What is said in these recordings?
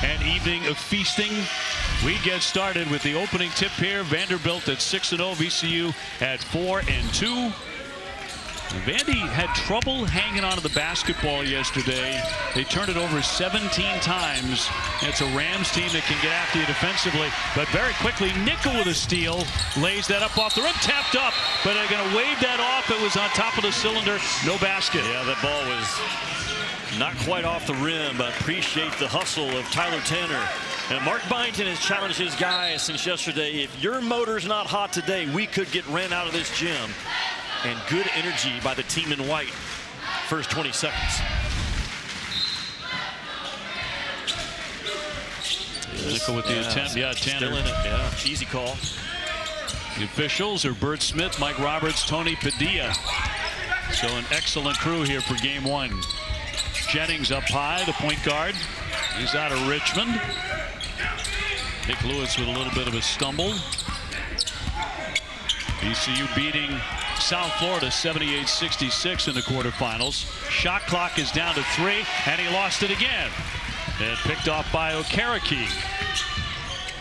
an evening of feasting. We get started with the opening tip here. Vanderbilt at 6-0, VCU at 4-2. Vandy had trouble hanging on to the basketball yesterday. They turned it over 17 times. It's a Rams team that can get after you defensively, but very quickly Nickel with a steal, lays that up off the rim, tapped up, but they're going to wave that off. It was on top of the cylinder, no basket. Yeah, that ball was not quite off the rim, but appreciate the hustle of Tyler Tanner. And Mark Byington has challenged his guys since yesterday. If your motor's not hot today, we could get ran out of this gym. And good energy by the team in white. First 20 seconds. Nickel with the attempt. Yeah, Tanner. Still in it. Yeah, easy call. The officials are Bert Smith, Mike Roberts, Tony Padilla. So an excellent crew here for game one. Jennings up high, the point guard. He's out of Richmond. Nick Lewis with a little bit of a stumble. VCU beating South Florida 78-66 in the quarterfinals. Shot clock is down to 3, and he lost it again. And picked off by Okereke.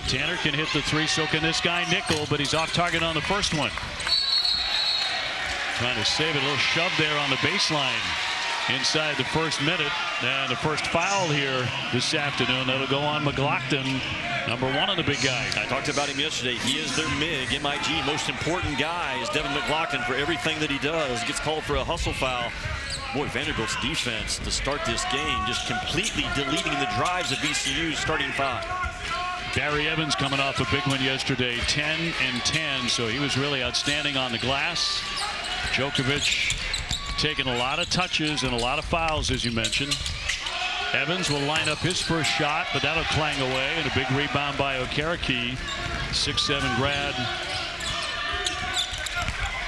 Tanner can hit the 3, so can this guy Nickel, but he's off target on the first one. Trying to save it, a little shove there on the baseline inside the first minute. And the first foul here this afternoon. That'll go on McLaughlin, number 1 on the big guy. I talked about him yesterday. He is their MIG, MIG, most important guy is Devin McLaughlin for everything that he does. He gets called for a hustle foul. Boy, Vanderbilt's defense to start this game just completely deleting the drives of VCU's starting 5. Barry Evans coming off a big one yesterday, 10 and 10, so he was really outstanding on the glass. Djokovic taking a lot of touches and a lot of fouls, as you mentioned. Evans will line up his first shot, but that'll clang away, and a big rebound by Okereke, 6'7" grad,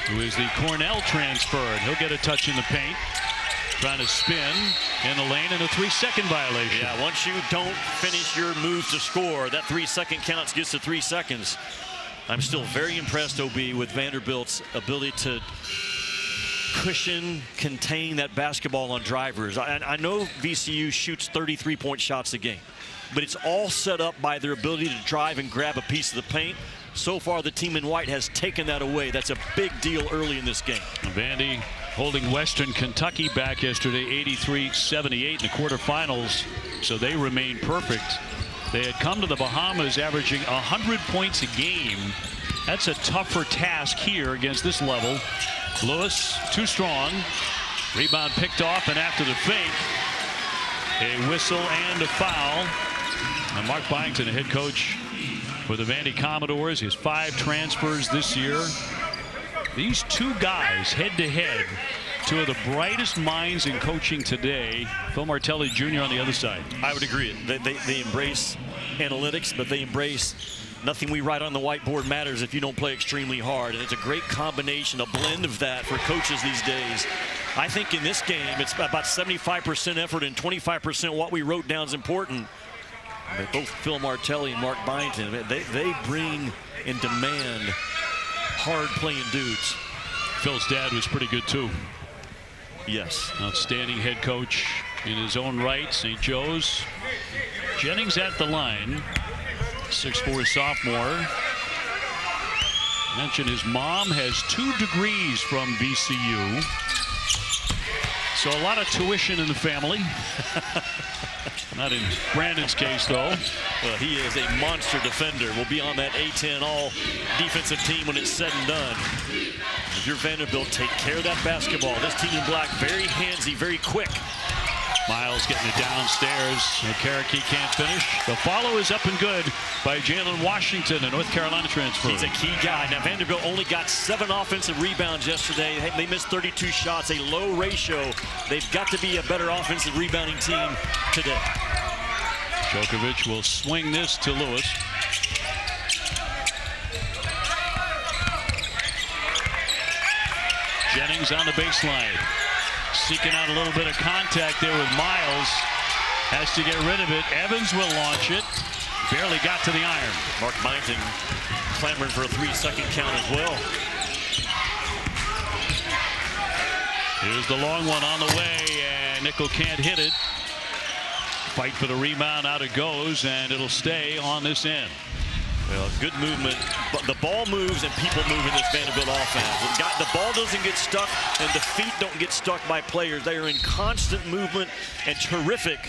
who is the Cornell transferred. He'll get a touch in the paint, trying to spin in the lane, and a 3-second violation. Yeah, once you don't finish your move to score, that 3-second counts, gets to 3 seconds. I'm still very impressed, OB, with Vanderbilt's ability to cushion, contain that basketball on drivers. I know VCU shoots 33-point shots a game, but it's all set up by their ability to drive and grab a piece of the paint. So far, the team in white has taken that away. That's a big deal early in this game. Vandy holding Western Kentucky back yesterday, 83-78 in the quarterfinals, so they remain perfect. They had come to the Bahamas averaging 100 points a game. That's a tougher task here against this level. Lewis too strong. Rebound picked off, and after the fake, a whistle and a foul. And Mark Byington, the head coach for the Vandy Commodores, his 5 transfers this year. These two guys head to head, 2 of the brightest minds in coaching today. Phil Martelli Jr. on the other side. I would agree. They embrace analytics, but they embrace nothing we write on the whiteboard matters if you don't play extremely hard. And it's a great combination, a blend of that for coaches these days. I think in this game, it's about 75% effort and 25% what we wrote down is important. But both Phil Martelli and Mark Byington, they bring and demand hard-playing dudes. Phil's dad was pretty good, too. Yes. Outstanding head coach in his own right, St. Joe's. Jennings at the line. 6'4" sophomore. Mentioned his mom has 2 degrees from VCU. So a lot of tuition in the family. Not in Brandon's case, though. Well, he is a monster defender. Will be on that A-10 all defensive team when it's said and done. If you're Vanderbilt, take care of that basketball. This team in black, very handsy, very quick. Miles getting it downstairs. Okereke can't finish. The follow is up and good by Jalen Washington, a North Carolina transfer. He's a key guy. Now, Vanderbilt only got 7 offensive rebounds yesterday. They missed 32 shots, a low ratio. They've got to be a better offensive rebounding team today. Djokovic will swing this to Lewis. Jennings on the baseline. Seeking out a little bit of contact there with Miles. Has to get rid of it. Evans will launch it. Barely got to the iron. Mark Byington clamoring for a 3-second count as well. Here's the long one on the way, and Nickel can't hit it. Fight for the rebound. Out it goes, and it'll stay on this end. Well, good movement, but the ball moves and people move in this Vanderbilt offense. The ball doesn't get stuck and the feet don't get stuck by players. They are in constant movement and terrific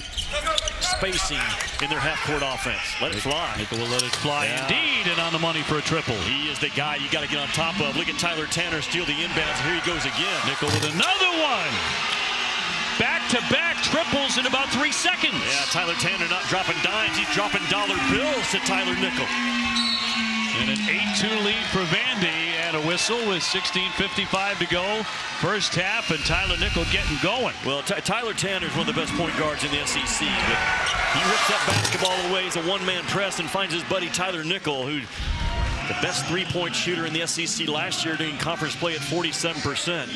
spacing in their half-court offense. Let it fly. Nickel will let it fly indeed, and on the money for a triple. He is the guy you got to get on top of. Look at Tyler Tanner steal the inbounds. Here he goes again. Nickel with another one. Back-to-back triples in about 3 seconds. Yeah, Tyler Tanner not dropping dimes. He's dropping dollar bills to Tyler Nickel. And an 8-2 lead for Vandy, and a whistle with 16:55 to go. First half, and Tyler Nickel getting going. Well, Tyler Tanner is one of the best point guards in the SEC, but he rips that basketball away as a one-man press and finds his buddy Tyler Nickel, who the best three-point shooter in the SEC last year, doing conference play at 47%.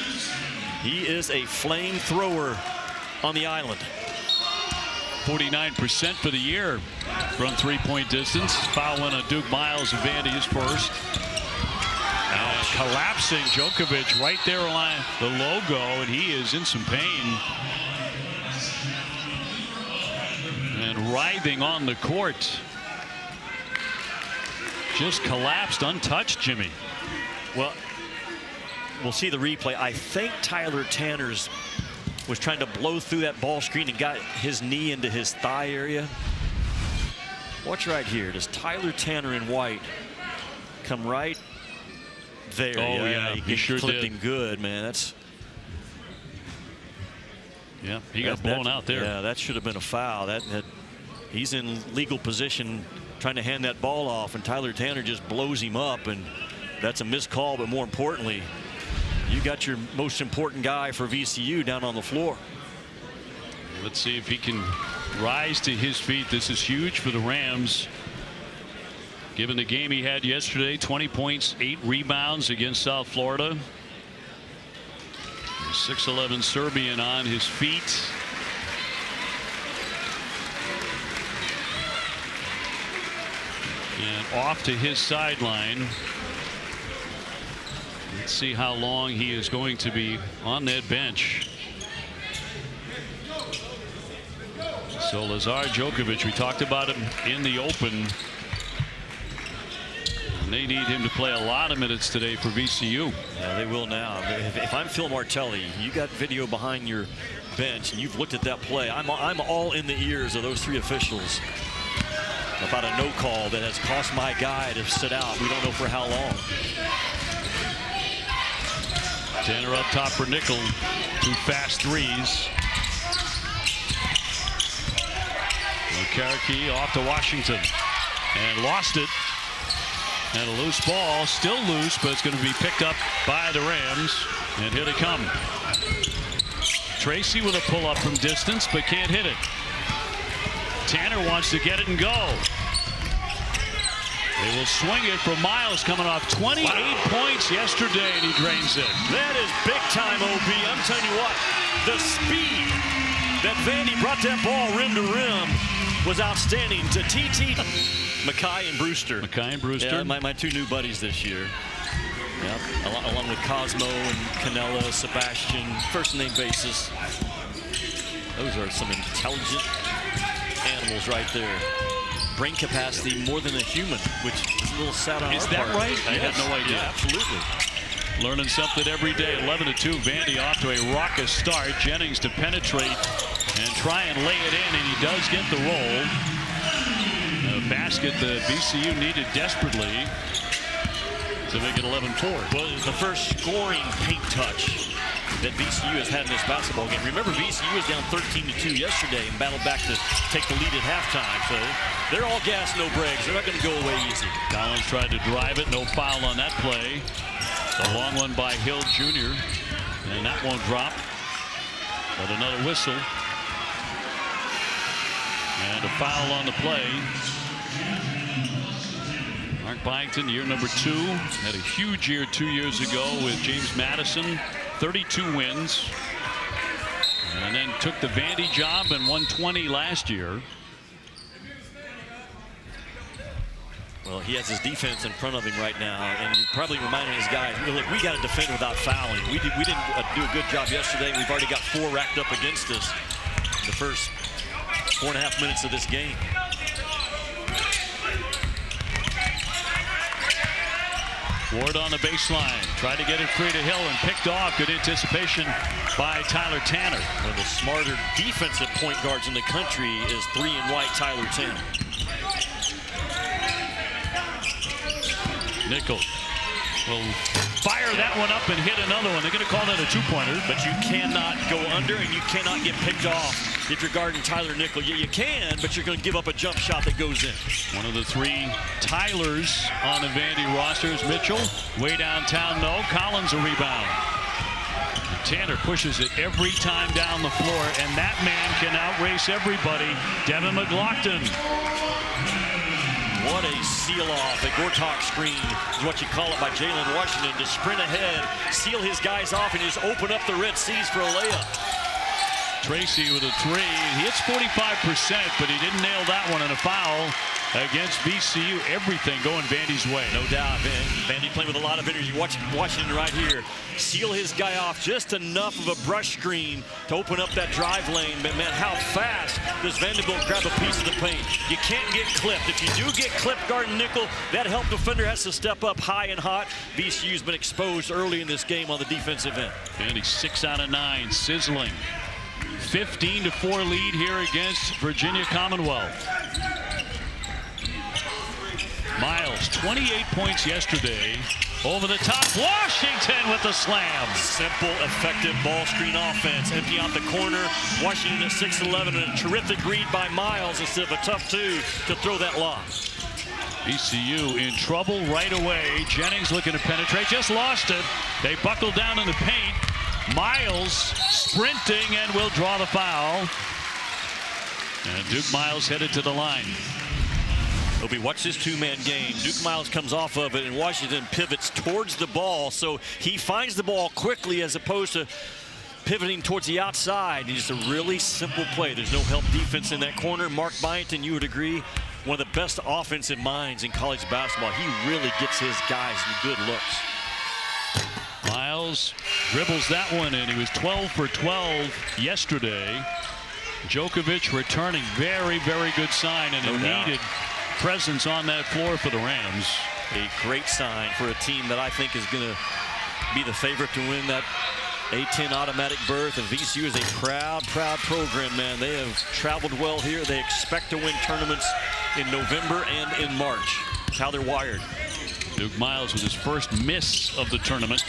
He is a flamethrower on the island. 49% for the year from three-point distance. Foul went on Duke Miles of Vandy, his first. And collapsing Djokovic right there on the logo, and he is in some pain. And writhing on the court. Just collapsed, untouched, Jimmy. Well, we'll see the replay. I think Tyler Tanner's was trying to blow through that ball screen and got his knee into his thigh area. Watch right here. Does Tyler Tanner in white come right there? Oh, yeah, he sure clipped did. him good, man. He got blown out there. Yeah, that should have been a foul. He's in legal position trying to hand that ball off, and Tyler Tanner just blows him up, and that's a missed call. But more importantly, you got your most important guy for VCU down on the floor. Let's see if he can rise to his feet. This is huge for the Rams. Given the game he had yesterday, 20 points, 8 rebounds against South Florida. 6'11" Serbian on his feet. And off to his sideline. Let's see how long he is going to be on that bench. So Lazar Djokovic, we talked about him in the open. And they need him to play a lot of minutes today for VCU. Yeah, they will now. If I'm Phil Martelli, you got video behind your bench and you've looked at that play. I'm all in the ears of those three officials about a no call that has cost my guy to sit out. We don't know for how long. Tanner up top for Nickel. 2 fast threes. Karaki off to Washington and lost it. And a loose ball, still loose, but it's going to be picked up by the Rams. And here they come. Tracy with a pull up from distance, but can't hit it. Tanner wants to get it and go. They will swing it for Miles, coming off 28 points yesterday, and he drains it. That is big time, OB. I'm telling you what, the speed that Vandy brought that ball rim to rim was outstanding. To TT, Mackay and Brewster. Mackay and Brewster. Yeah, my 2 new buddies this year. Yeah, along with Cosmo and Canella, Sebastian, first name basis. Those are some intelligent animals right there. Brain capacity more than a human, which is a little sad on our part. Is that right? I had no idea. Yeah, absolutely. Learning something every day. 11-2. Vandy off to a raucous start. Jennings to penetrate and try and lay it in, and he does get the roll. A basket the VCU needed desperately to make it 11-4. Well, it's the first scoring paint touch that VCU has had in this basketball game. Remember, VCU was down 13-2 yesterday and battled back to take the lead at halftime. So they're all gas, no breaks. They're not going to go away easy. Collins tried to drive it. No foul on that play. The long one by Hill Jr. And that won't drop. But another whistle. And a foul on the play. Mark Byington, year number 2. Had a huge year 2 years ago with James Madison. 32 wins. And then took the Vandy job and won 20 last year. Well, he has his defense in front of him right now, and he's probably reminding his guys, look, we got to defend without fouling. We didn't do a good job yesterday. We've already got 4 racked up against us in the first last 4.5 minutes of this game. Ward on the baseline, tried to get it free to Hill and picked off. Good anticipation by Tyler Tanner. One of the smarter defensive point guards in the country is 3-and-white Tyler Tanner. Nickel will fire that one up and hit another one. They're going to call that a two-pointer. But you cannot go under and you cannot get picked off if you're guarding Tyler Nickel. You can, but you're going to give up a jump shot that goes in. One of the three Tylers on the Vandy roster is Mitchell. Way downtown, no. Collins a rebound. Tanner pushes it every time down the floor, and that man can outrace everybody. Devin McLaughlin. What a seal-off, a Gortok screen is what you call it by Jalen Washington to sprint ahead, seal his guys off, and just open up the Red Seas for a layup. Tracy with a three. He hits 45%, but he didn't nail that one, and a foul against VCU. Everything going Vandy's way. No doubt, Vandy playing with a lot of energy. Washington right here. Seal his guy off just enough of a brush screen to open up that drive lane. But man, how fast does Vanderbilt grab a piece of the paint? You can't get clipped. If you do get clipped guarding Nickel, that help defender has to step up high and hot. VCU's been exposed early in this game on the defensive end. Vandy 6 out of 9, sizzling. 15-4 lead here against Virginia Commonwealth. Miles, 28 points yesterday. Over the top, Washington with the slam. Simple, effective ball screen offense. Empty out the corner. Washington at 6'11", and a terrific read by Miles instead of a tough two to throw that lob. VCU in trouble right away. Jennings looking to penetrate, just lost it. They buckle down in the paint. Miles sprinting and will draw the foul. And Duke Miles headed to the line. Obi, watch this two-man game. Duke Miles comes off of it, and Washington pivots towards the ball, so he finds the ball quickly as opposed to pivoting towards the outside. And just a really simple play. There's no help defense in that corner. Mark Byington, you would agree, one of the best offensive minds in college basketball. He really gets his guys in good looks. Miles dribbles that one in. He was 12 for 12 yesterday. Djokovic returning. Very, very good sign, and a needed presence on that floor for the Rams. A great sign for a team that I think is going to be the favorite to win that A-10 automatic berth. And VCU is a proud, proud program, man. They have traveled well here. They expect to win tournaments in November and in March. That's how they're wired. Duke Miles with his first miss of the tournament.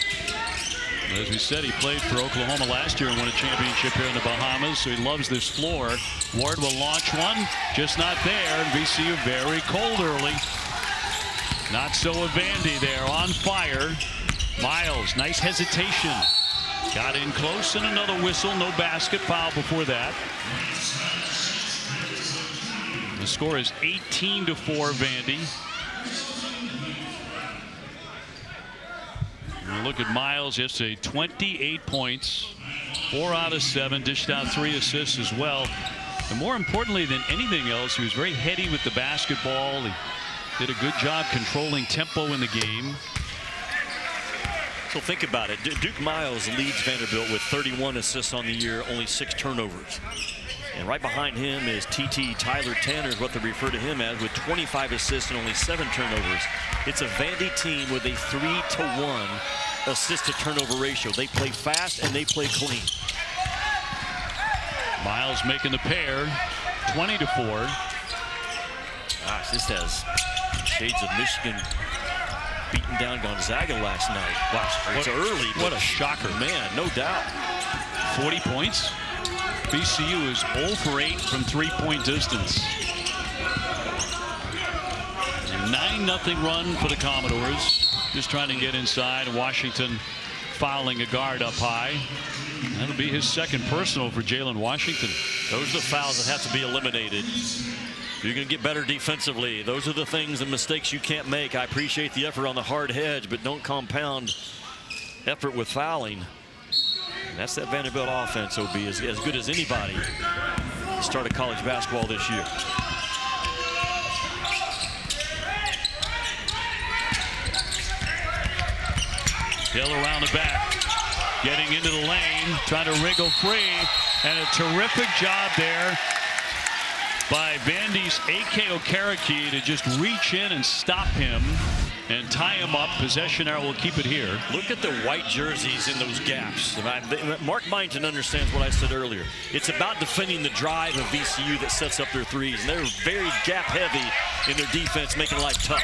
As we said, he played for Oklahoma last year and won a championship here in the Bahamas, so he loves this floor. Ward will launch one, just not there. And VCU very cold early. Not so a Vandy there, on fire. Miles, nice hesitation. Got in close, and another whistle. No basket, foul before that. The score is 18-4 Vandy. Look at Miles yesterday, 28 points, 4 out of 7, dished out 3 assists as well. And more importantly than anything else, he was very heady with the basketball. He did a good job controlling tempo in the game. So think about it. Duke Miles leads Vanderbilt with 31 assists on the year, only 6 turnovers. And right behind him is TT Tyler Tanner, is what they refer to him as, with 25 assists and only 7 turnovers. It's a Vandy team with a 3-to-1 assist to turnover ratio. They play fast and they play clean. Miles making the pair, 20-4. Gosh, this has shades of Michigan beating down Gonzaga last night. Wow, it's early. What a shocker. Man, no doubt. 40 points. VCU is 0 for 8 from 3-point distance. 9-0 run for the Commodores. Just trying to get inside. Washington fouling a guard up high. That'll be his second personal for Jalen Washington. Those are the fouls that have to be eliminated. You're going to get better defensively. Those are the things and mistakes you can't make. I appreciate the effort on the hard hedge, but don't compound effort with fouling. And that's that Vanderbilt offense, OB, as good as anybody started college basketball this year. Hill around the back, getting into the lane, trying to wriggle free, and a terrific job there by Vandy's A.K. Okereke to just reach in and stop him and tie him up. Possession arrow will keep it here. Look at the white jerseys in those gaps. Mark Byington understands what I said earlier. It's about defending the drive of VCU that sets up their threes, and they're very gap heavy in their defense, making life tough.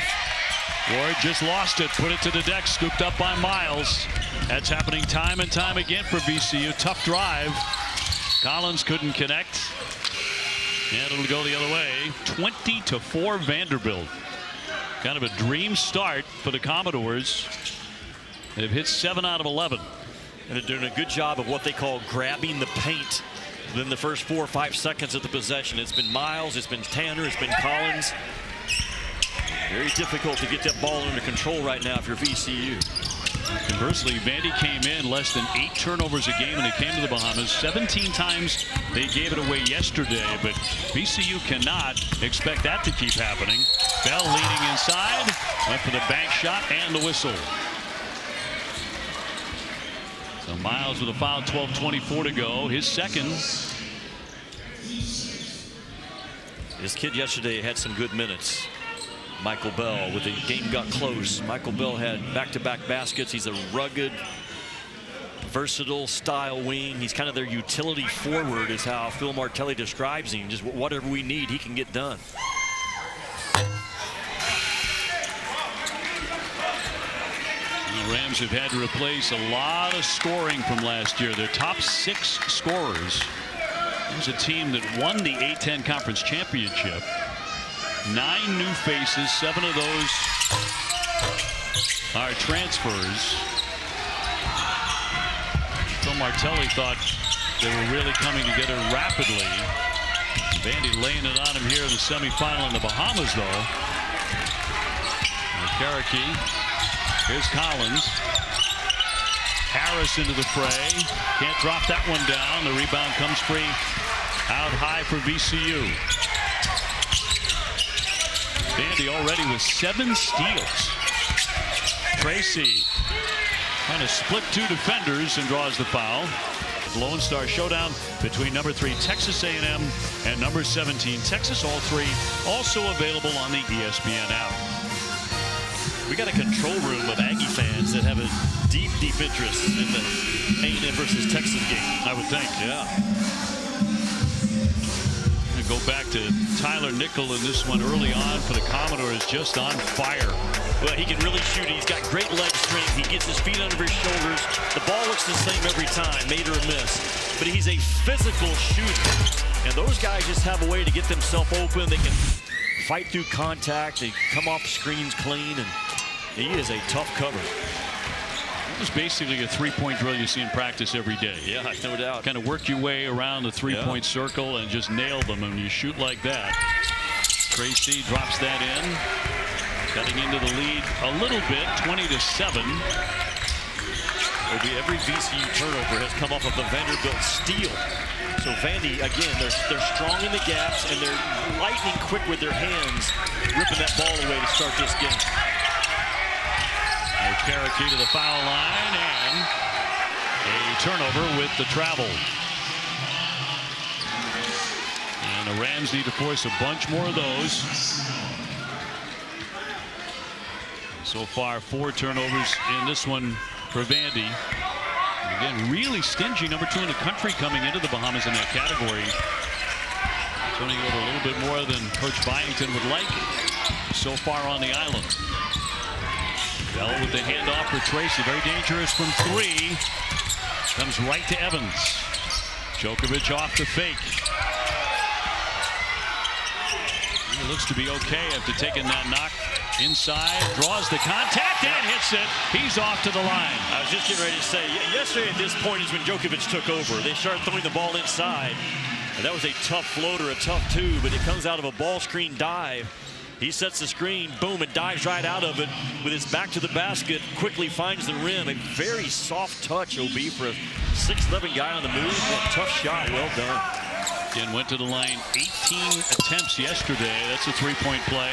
Ward just lost it, put it to the deck, scooped up by Miles. That's happening time and time again for VCU. Tough drive. Collins couldn't connect, and it'll go the other way. 20-4 Vanderbilt. Kind of a dream start for the Commodores. They've hit 7 out of 11. And they're doing a good job of what they call grabbing the paint within the first 4 or 5 seconds of the possession. It's been Miles, it's been Tanner, it's been Collins. Very difficult to get that ball under control right now if you're VCU. Conversely, Vandy came in less than 8 turnovers a game when they came to the Bahamas. 17 times they gave it away yesterday, but VCU cannot expect that to keep happening. Bell leading inside, went for the bank shot and the whistle. So Miles with a foul, 12:24 to go, his second. This kid yesterday had some good minutes. Michael Bell, with the game got close. Michael Bell had back-to-back baskets. He's a rugged, versatile style wing. He's kind of their utility forward is how Phil Martelli describes him. Just whatever we need, he can get done. The Rams have had to replace a lot of scoring from last year. Their top 6 scorers. It was a team that won the A-10 Conference Championship. 9 new faces, 7 of those are transfers. Phil Martelli thought they were really coming together rapidly. Vandy laying it on him here in the semifinal in the Bahamas, though. Okereke. Here's Collins. Harris into the fray. Can't drop that one down. The rebound comes free out high for VCU. Vandy already with 7 steals. Tracy trying to split 2 defenders and draws the foul. Lone Star showdown between number 3 Texas A&M and number 17 Texas. All 3 also available on the ESPN app. We got a control room of Aggie fans that have a deep interest in the A&M versus Texas game. I would think. Yeah. Go back to Tyler Nickel in this one early on for the Commodores, just on fire. Well, he can really shoot. He's got great leg strength. He gets his feet under his shoulders. The ball looks the same every time, made or miss. But he's a physical shooter. And those guys just have a way to get themselves open. They can fight through contact. They come off screens clean. And he is a tough cover. It's basically a 3-point drill you see in practice every day. Yeah, no doubt. Kind of work your way around the 3-point circle and just nail them. And you shoot like that. Tracy drops that in, cutting into the lead a little bit, 20-7. Every VCU turnover has come off of the Vanderbilt steal. So Vandy, again, they're strong in the gaps and they're lightning quick with their hands, ripping that ball away to start this game. Okereke to the foul line and a turnover with the travel. And the Rams need to force a bunch more of those. So far, 4 turnovers in this one for Vandy. Again, really stingy, number 2 in the country coming into the Bahamas in that category. Turning over a little bit more than Coach Byington would like so far on the island. Bell with the handoff for Tracy. Very dangerous from 3. Comes right to Evans. Djokovic off the fake. He looks to be okay after taking that knock inside. Draws the contact and hits it. He's off to the line. I was just getting ready to say, yesterday at this point is when Djokovic took over. They started throwing the ball inside. And that was a tough floater, a tough 2, but it comes out of a ball screen dive. He sets the screen, boom, and dives right out of it with his back to the basket, quickly finds the rim. A very soft touch, OB, for a 6'11" guy on the move. Tough shot, well done. Again, went to the line 18 attempts yesterday. That's a 3-point play.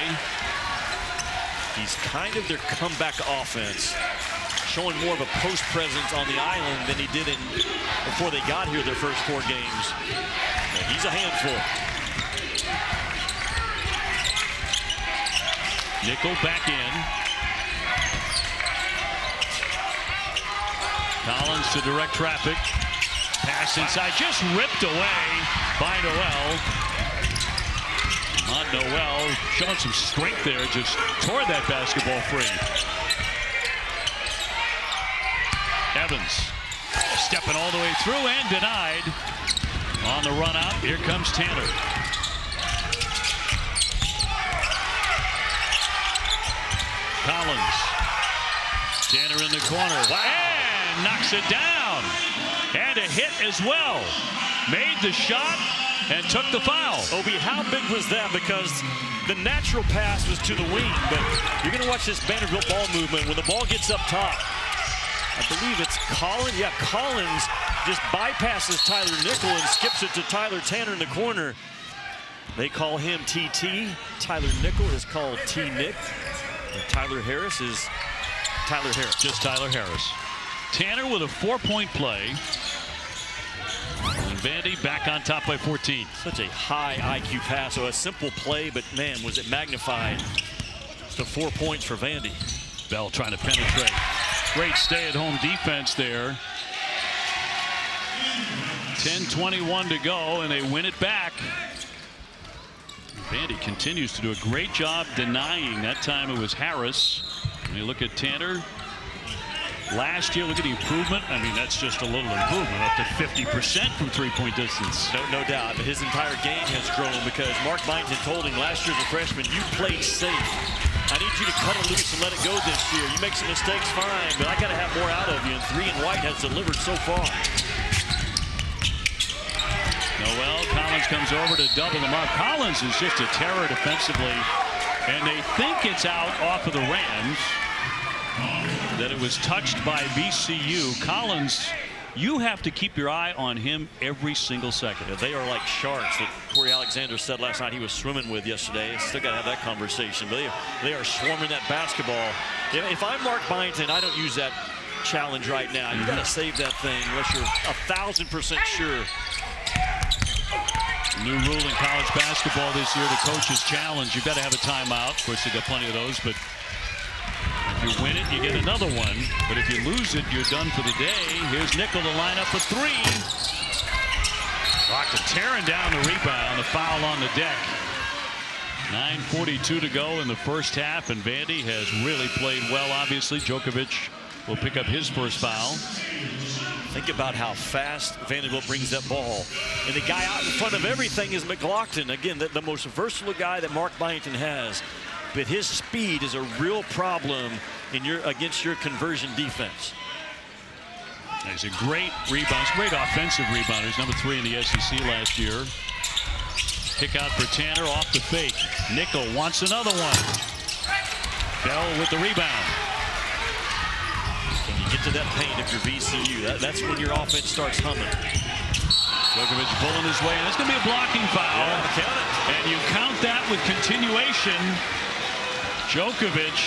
He's kind of their comeback offense, showing more of a post presence on the island than he did before they got here their first 4 games. But he's a handful. Nickel back in. Collins to direct traffic. Pass inside, just ripped away by Noel. Noel showing some strength there, just tore that basketball free. Evans stepping all the way through and denied. On the run out, here comes Tanner. Collins. Tanner in the corner. Wow. And knocks it down. And a hit as well. Made the shot and took the foul. Obi, how big was that? Because the natural pass was to the wing, but you're going to watch this Vanderbilt ball movement. When the ball gets up top, I believe it's Collins. Yeah, Collins just bypasses Tyler Nickel and skips it to Tyler Tanner in the corner. They call him TT. Tyler Nickel is called T-Nick. And Tyler Harris is Tyler Harris. Just Tyler Harris. Tanner with a 4-point play. And Vandy back on top by 14. Such a high IQ pass. So a simple play, but man, was it magnified to 4 points for Vandy. Bell trying to penetrate. Great stay-at-home defense there. 10:21 to go, and they win it back. Vandy continues to do a great job denying. That time it was Harris. When you look at Tanner, last year, look at the improvement. I mean, that's just a little improvement, up to 50% from three-point distance. No doubt, but his entire game has grown because Mark Byington told him last year as a freshman, you played safe. I need you to cut it loose and let it go this year. You make some mistakes, fine, but I got to have more out of you, and 3 and White has delivered so far. Noel, Collins comes over to double the mark. Collins is just a terror defensively, and they think it's out off of the Rams. That it was touched by VCU. Collins, you have to keep your eye on him every single second. Yeah, they are like sharks that Corey Alexander said last night he was swimming with yesterday. Still got to have that conversation, but they are swarming that basketball. If I'm Mark Byington, I don't use that challenge right now. You got to save that thing unless you're 1,000% sure. New rule in college basketball this year, the coach's challenge. You've got to have a timeout. Of course, they've got plenty of those, but if you win it, you get another one. But if you lose it, you're done for the day. Here's Nickel to line up for 3. Rockton tearing down the rebound, the foul on the deck. 9:42 to go in the first half, and Vandy has really played well, obviously. Djokovic will pick up his first foul. Think about how fast Vanderbilt brings that ball. And the guy out in front of everything is McLaughlin. Again, the most versatile guy that Mark Byington has. But his speed is a real problem in against your conversion defense. He's a great rebounder, great offensive rebounder. He's number 3 in the SEC last year. Kick out for Tanner off the fake. Nickel wants another one. Bell with the rebound. Can you get to that paint if you're VCU? That's when your offense starts humming. Djokovic pulling his way, and it's going to be a blocking foul. Yeah, count it. And you count that with continuation. Djokovic,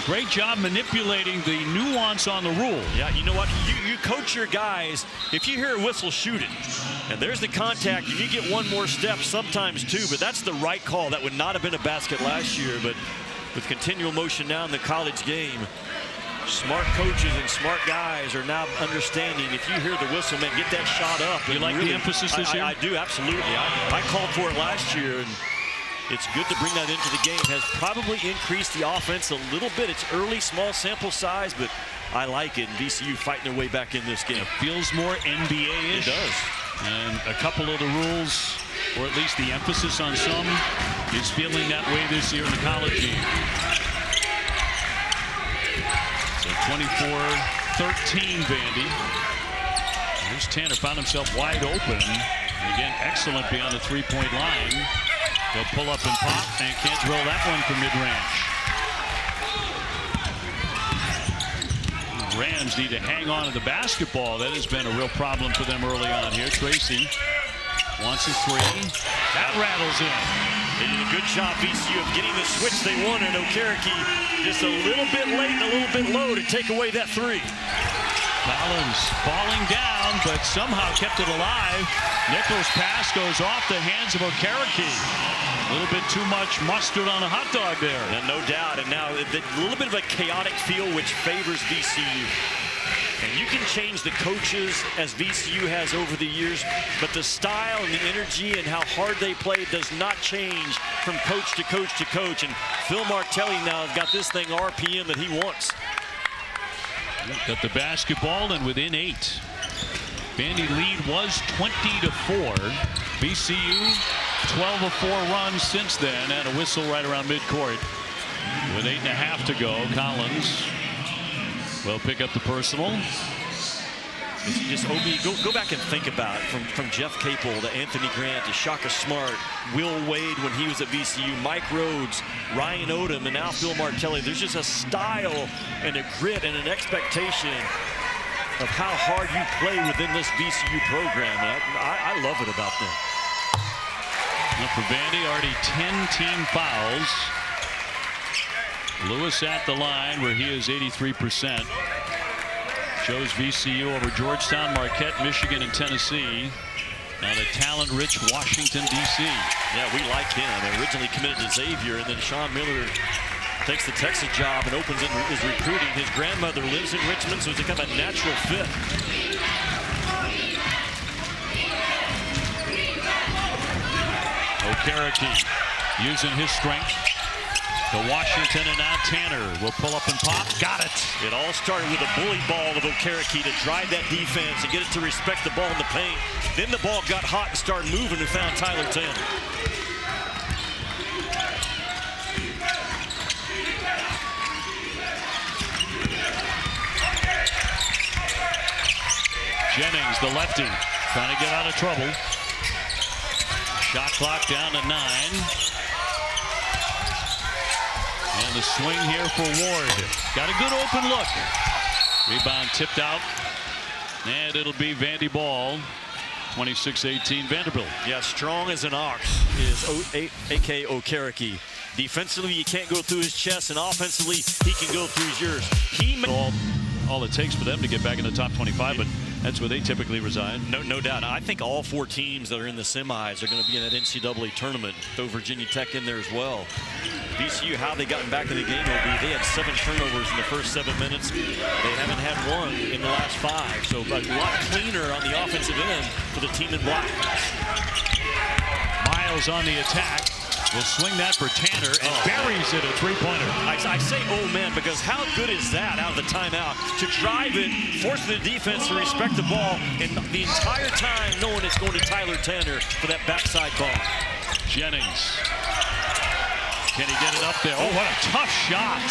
great job manipulating the nuance on the rule. Yeah, you know what? You coach your guys. If you hear a whistle, shoot it. And there's the contact, and you get one more step, sometimes 2, but that's the right call. That would not have been a basket last year, but with continual motion now in the college game, smart coaches and smart guys are now understanding if you hear the whistle, man, get that shot up. You like the emphasis this year? I do, absolutely. I called for it last year, and it's good to bring that into the game. Has probably increased the offense a little bit. It's early, small sample size, but I like it. And VCU fighting their way back in this game. It feels more NBA-ish. It does. And a couple of the rules, or at least the emphasis on some, is feeling that way this year in the college game. So 24-13 Vandy. Here's Tanner, found himself wide open. And again, excellent beyond the 3-point line. He'll pull up and pop, and can't drill that one from mid-range. Rams need to hang on to the basketball. That has been a real problem for them early on here. Tracy wants a 3. That rattles in. They did a good job, VCU, of getting the switch they wanted. Okereke just a little bit late and a little bit low to take away that 3. Collins falling down, but somehow kept it alive. Nickel's pass goes off the hands of Okereke. A little bit too much mustard on a hot dog there. And no doubt. And now a little bit of a chaotic feel, which favors VCU. And you can change the coaches as VCU has over the years, but the style and the energy and how hard they play does not change from coach to coach to coach. And Phil Martelli now has got this thing RPM that he wants. Got the basketball and within 8. Vandy lead was 20-4. VCU 12-4 runs since then, and a whistle right around midcourt. With 8.5 to go, Collins will pick up the personal. It's just OB, go back and think about it. From Jeff Capel to Anthony Grant to Shaka Smart, Will Wade when he was at VCU, Mike Rhodes, Ryan Odom, and now Phil Martelli. There's just a style and a grit and an expectation of how hard you play within this VCU program. And I love it about them. And for Vandy, already 10 team fouls. Lewis at the line where he is 83%. Shows VCU over Georgetown, Marquette, Michigan, and Tennessee. Now the talent-rich Washington, D.C. Yeah, we like him. Originally committed to Xavier, and then Sean Miller takes the Texas job and opens in his recruiting. His grandmother lives in Richmond, so it's kind of a natural fit. Okereke using his strength to Washington, and now Tanner will pull up and pop. Got it. It all started with a bully ball of Okereke to drive that defense and get it to respect the ball in the paint. Then the ball got hot and started moving and found Tyler Tanner. Jennings, the lefty, trying to get out of trouble. Shot clock down to 9. And the swing here for Ward. Got a good open look. Rebound tipped out. And it'll be Vandy ball. 26-18 Vanderbilt. Yeah, strong as an ox is A.K. Okereke. Defensively, you can't go through his chest, and offensively, he can go through yours. All it takes for them to get back in the top 25, but that's where they typically reside. No doubt. I think all 4 teams that are in the semis are going to be in that NCAA tournament. Throw Virginia Tech in there as well. VCU, how they gotten back in the game, they had 7 turnovers in the first 7 minutes. They haven't had 1 in the last 5. So a lot cleaner on the offensive end for the team in black. Miles on the attack. Will swing that for Tanner and buries it, a three-pointer. I say, oh man, because how good is that out of the timeout to drive it, force the defense to respect the ball, and the entire time knowing it's going to Tyler Tanner for that backside ball. Jennings. Can he get it up there? Oh, what a tough shot.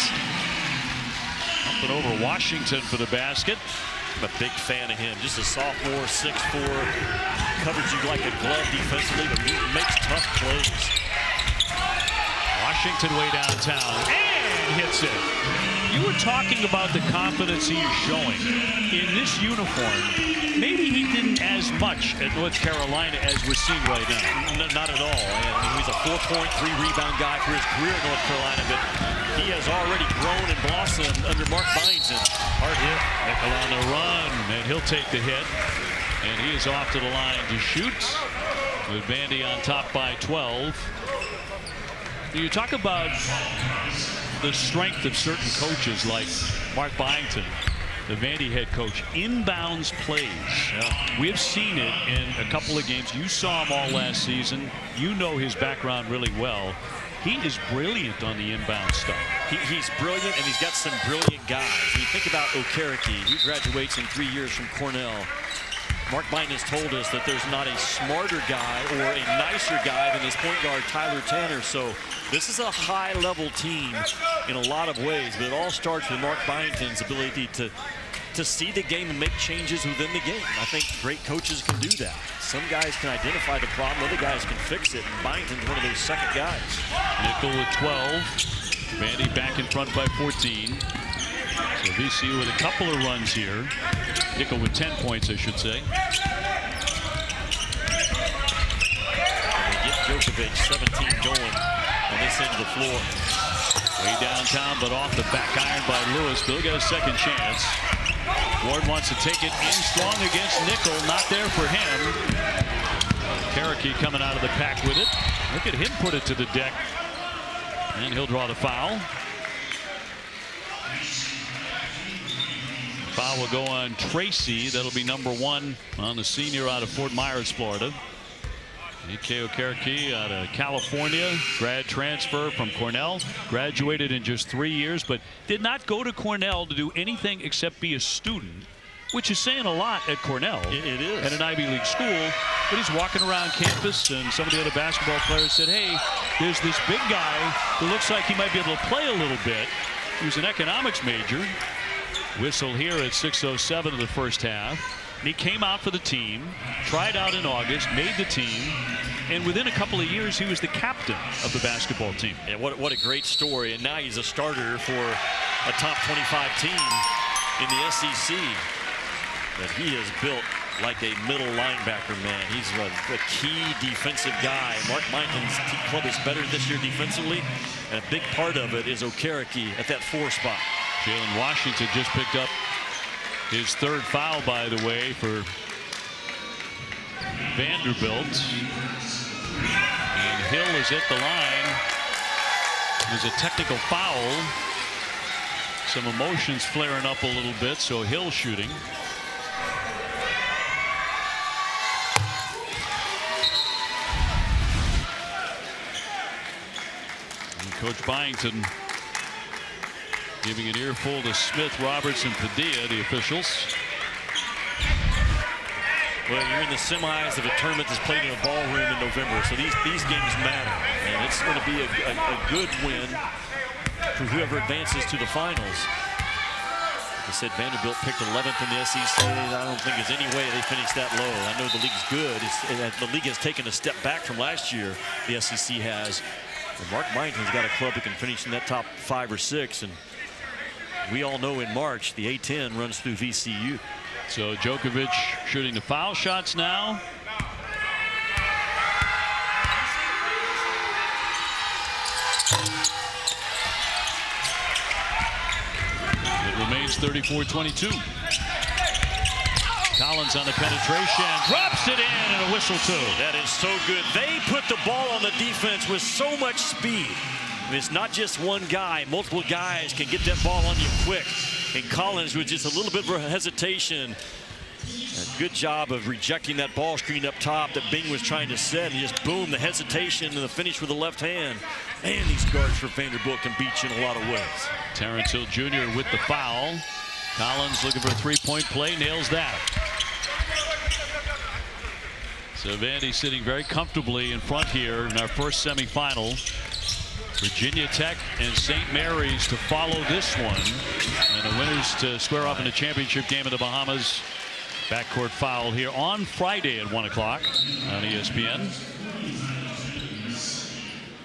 Up and over Washington for the basket. I'm a big fan of him. Just a sophomore, 6'4", covers you like a glove defensively, but he makes tough plays. Washington way downtown and hits it. You were talking about the confidence he is showing in this uniform. Maybe he didn't as much at North Carolina as we're seeing right now. No, not at all. And he's a 4-point, 3-rebound guy for his career at North Carolina, but he has already grown and blossomed under Mark Byington. Hard hit. Nickel on the run, and he'll take the hit. And he is off to the line to shoot with Vandy on top by 12. You talk about the strength of certain coaches like Mark Byington, the Vandy head coach. Inbounds plays. Yeah. We have seen it in a couple of games. You saw him all last season. You know his background really well. He is brilliant on the inbound stuff. He's brilliant, and he's got some brilliant guys. When you think about Okereke, he graduates in 3 years from Cornell. Mark Byington has told us that there's not a smarter guy or a nicer guy than his point guard, Tyler Tanner. So this is a high-level team in a lot of ways, but it all starts with Mark Byington's ability to see the game and make changes within the game. I think great coaches can do that. Some guys can identify the problem, other guys can fix it, and Byington's one of those second guys. Nickel with 12. Vandy back in front by 14. So VCU with a couple of runs here. Nickel with 10 points, I should say. And they get Djokovic 17 going on this end of the floor. Way downtown, but off the back iron by Lewis. Still got a second chance. Ward wants to take it in strong against Nickel. Not there for him. Okereke coming out of the pack with it. Look at him put it to the deck. And he'll draw the foul. Foul will go on Tracy. That'll be number 1 on the senior out of Fort Myers, Florida. A.K. Okereke out of California, grad transfer from Cornell, graduated in just 3 years, but did not go to Cornell to do anything except be a student, which is saying a lot at Cornell. It is. At an Ivy League school. But he's walking around campus, and some of the other basketball players said, hey, there's this big guy who looks like he might be able to play a little bit. He was an economics major. Whistle here at 6:07 of the first half. And he came out for the team, tried out in August, made the team, and within a couple of years, he was the captain of the basketball team. Yeah, what a great story. And now he's a starter for a top 25 team in the SEC. But he is built like a middle linebacker, man. He's a key defensive guy. Mark Minton's club is better this year defensively, and a big part of it is Okereke at that 4 spot. Jalen Washington just picked up his 3rd foul, by the way, for Vanderbilt. And Hill is at the line. There's a technical foul. Some emotions flaring up a little bit, so Hill shooting. And Coach Byington giving an earful to Smith, Roberts, and Padilla, the officials. Well, you're in the semis of a tournament that's played in a ballroom in November, so these games matter. And it's going to be a good win for whoever advances to the finals. Like I said, Vanderbilt picked 11th in the SEC. I don't think there's any way they finish that low. I know the league's good. The league has taken a step back from last year, the SEC has. And Mark Minton's got a club that can finish in that top 5 or 6. And we all know in March the A10 runs through VCU. So Djokovic shooting the foul shots now. It remains 34-22. Collins on the penetration, drops it in, and a whistle too. That is so good. They put the ball on the defense with so much speed. It's not just one guy. Multiple guys can get that ball on you quick. And Collins with just a little bit of a hesitation. A good job of rejecting that ball screen up top that Bing was trying to set. And just boom, the hesitation and the finish with the left hand. And these guards for Vanderbilt can beat you in a lot of ways. Terrence Hill Jr. with the foul. Collins looking for a 3-point play, nails that. So Vandy sitting very comfortably in front here in our first semifinal. Virginia Tech and St. Mary's to follow this one. And the winners to square off in the championship game in the Bahamas. Backcourt foul here on Friday at 1 o'clock on ESPN.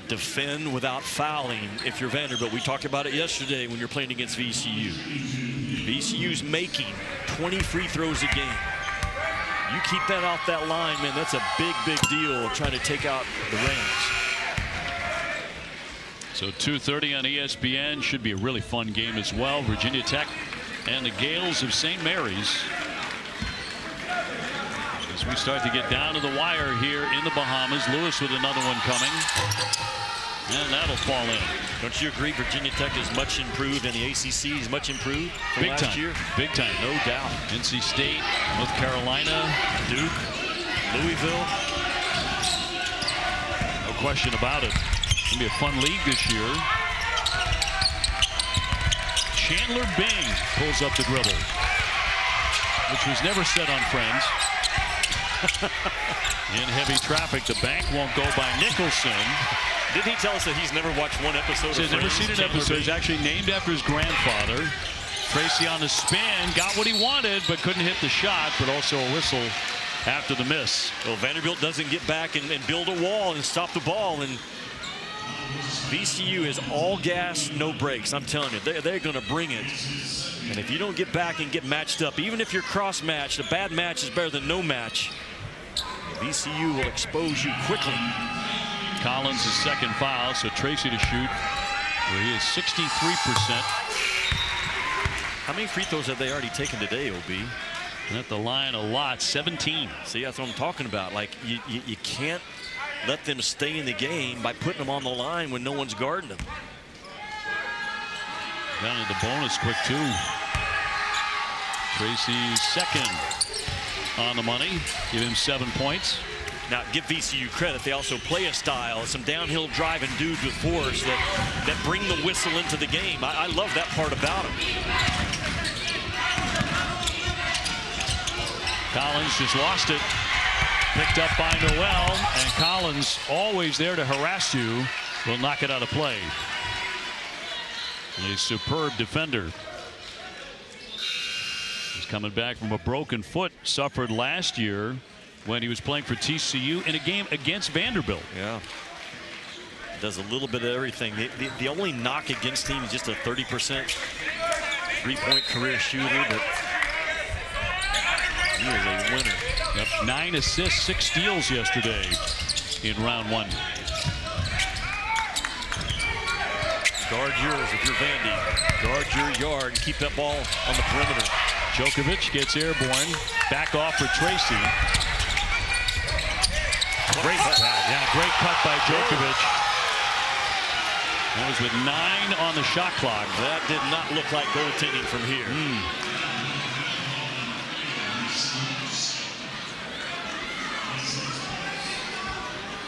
Defend without fouling if you're Vanderbilt. We talked about it yesterday when you're playing against VCU. VCU's making 20 free throws a game. You keep that off that line, man, that's a big, big deal trying to take out the range. So 2:30 on ESPN. Should be a really fun game as well. Virginia Tech and the Gales of St. Mary's. As we start to get down to the wire here in the Bahamas. Lewis with another one coming. And that'll fall in. Don't you agree Virginia Tech is much improved and the ACC is much improved from Big last time. year? Big time. No doubt. NC State, North Carolina, Duke, Louisville. no question about it. It's going to be a fun league this year. Chandler Bing pulls up the dribble, which was never said on Friends. In heavy traffic, the bank won't go by Nicholson. Didn't he tell us that he's never watched one episode of He's never Friends? seen an episode. He's actually named after his grandfather. Tracy on the spin, got what he wanted, but couldn't hit the shot, but also a whistle after the miss. Well, Vanderbilt doesn't get back and build a wall and stop the ball, and VCU is all gas, no brakes. I'm telling you, they're going to bring it. And if you don't get back and get matched up, even if you're cross-matched, a bad match is better than no match. VCU will expose you quickly. Collins' second foul, so Tracy to shoot, where he is 63%. How many free throws have they already taken today, OB? And at the line a lot, 17. See, that's what I'm talking about. Like, you can't let them stay in the game by putting them on the line when no one's guarding them. Down to the bonus quick, too. Tracy's second on the money. Give him 7 points. Now, give VCU credit. They also play a style, some downhill driving dudes with force that bring the whistle into the game. I love that part about them. Collins just lost it. Picked up by Noel, and Collins, always there to harass you, will knock it out of play. A superb defender. He's coming back from a broken foot suffered last year when he was playing for TCU in a game against Vanderbilt. Yeah. Does a little bit of everything. The only knock against him is just a 30% three-point career shooter, but he is a winner. Yep, 9 assists, 6 steals yesterday in round 1. Guard yours if you're Vandy. Guard your yard and keep that ball on the perimeter. Djokovic gets airborne. Back off for Tracy. Great cut. Yeah, great cut by Djokovic. That was with 9 on the shot clock. That did not look like goaltending from here.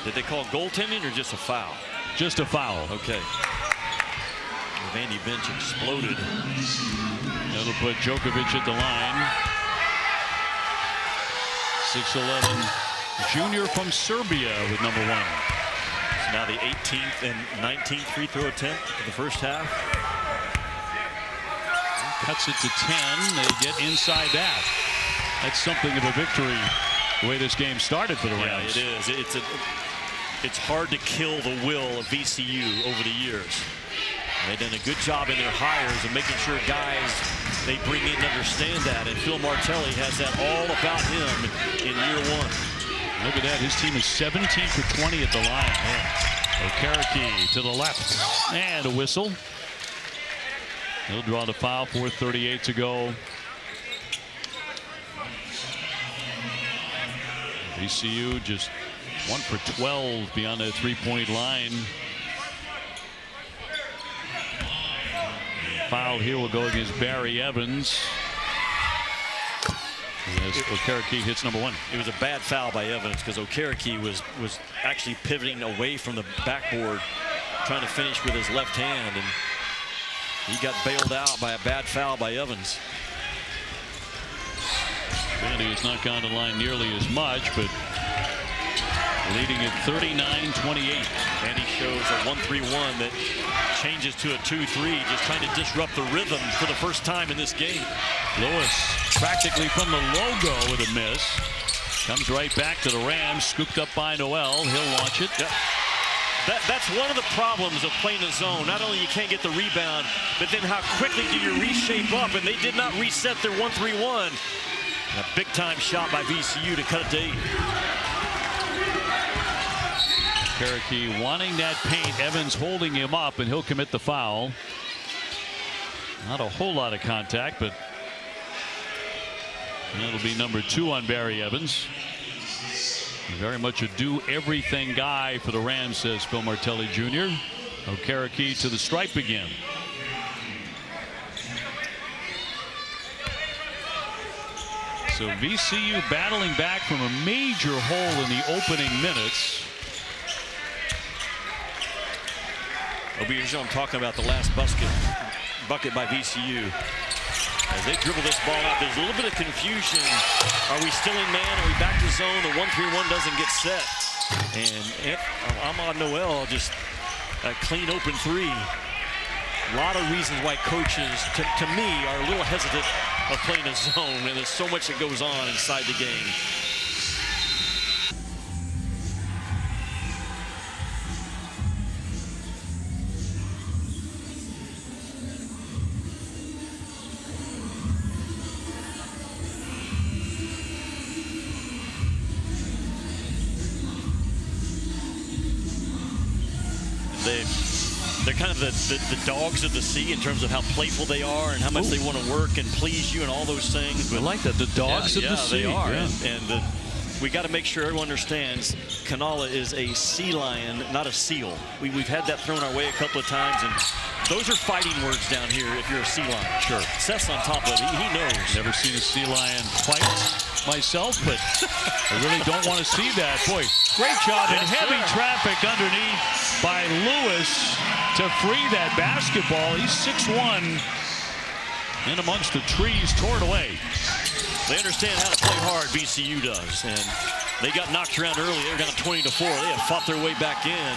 Did they call goaltending or just a foul? Just a foul. Okay. The Vandy bench exploded. That'll put Djokovic at the line. 6'11" junior from Serbia with number 1. It's now the 18th and 19th free throw attempt of the first half. Cuts it to 10. They get inside that. That's something of a victory the way this game started for the Rams. Yeah, it is. It's hard to kill the will of VCU over the years. They've done a good job in their hires and making sure guys they bring in understand that. And Phil Martelli has that all about him in year 1. Look at that. His team is 17 for 20 at the line. Okereke to the left. And a whistle. He'll draw the foul. 4:38 to go. VCU just 1 for 12 beyond that 3-point line. Foul here will go against Barry Evans. As Okereke hits number 1. It was a bad foul by Evans because Okereke was actually pivoting away from the backboard, trying to finish with his left hand, and he got bailed out by a bad foul by Evans. Vandy has not gone to the line nearly as much, but leading at 39-28. And he shows a 1-3-1 that changes to a 2-3, just trying to disrupt the rhythm for the first time in this game. Lewis practically from the logo with a miss. Comes right back to the Rams, scooped up by Noel. He'll launch it. Yep. That's one of the problems of playing a zone. Not only you can't get the rebound, but then how quickly do you reshape up? And they did not reset their 1-3-1. A big-time shot by VCU to cut it to 8. Okereke wanting that paint. Evans holding him up, and he'll commit the foul. Not a whole lot of contact, but that'll be number 2 on Barry Evans. Very much a do-everything guy for the Rams, says Phil Martelli Jr. Okereke to the stripe again. So VCU battling back from a major hole in the opening minutes. I'm talking about the last bucket by VCU. As they dribble this ball out, there's a little bit of confusion. Are we still in man? Are we back to zone? The 1-3-1 doesn't get set. And Ahmad Noel just a clean open 3. A lot of reasons why coaches, to me, are a little hesitant of playing a zone. And there's so much that goes on inside the game. They're kind kind of the dogs of the sea in terms of how playful they are and how much they want to work and please you and all those things. But I like that, the dogs of the sea. They are. Yeah. And we got to make sure everyone understands Kanala is a sea lion, not a seal. We've had that thrown our way a couple of times, and those are fighting words down here if you're a sea lion. Sure. Seth's on top of it. He knows. Never seen a sea lion fight myself, but I really don't want to see that. Boy, great job in heavy traffic underneath by Lewis to free that basketball. He's 6'1", in amongst the trees, tore it away. They understand how to play hard, VCU does, and they got knocked around early. They were down 20-4. They have fought their way back in,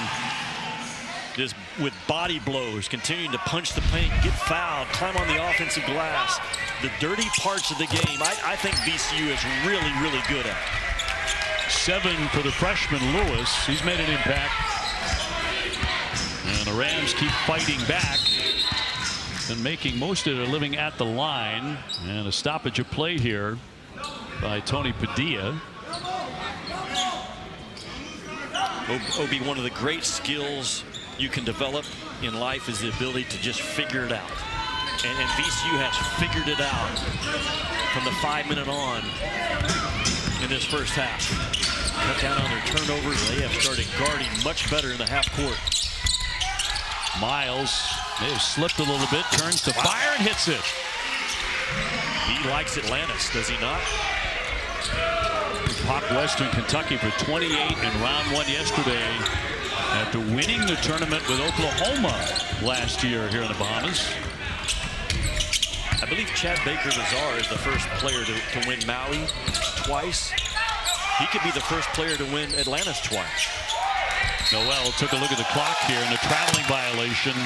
just with body blows, continuing to punch the paint, get fouled, climb on the offensive glass. The dirty parts of the game, I think VCU is really, really good at. 7 for the freshman Lewis. He's made an impact. And the Rams keep fighting back and making most of their living at the line. And a stoppage of play here by Tony Padilla. Obi, one of the great skills you can develop in life is the ability to just figure it out. And VCU has figured it out from the 5-minute on in this first half. Cut down on their turnovers. They have started guarding much better in the half court. Miles may have slipped a little bit, turns to fire and hits it. He likes Atlantis, does he not? Popped Western Kentucky for 28 in round 1 yesterday after winning the tournament with Oklahoma last year here in the Bahamas. I believe Chad Baker-Lazar is the first player to win Maui twice. He could be the first player to win Atlantis twice. Noel took a look at the clock here and a traveling violation.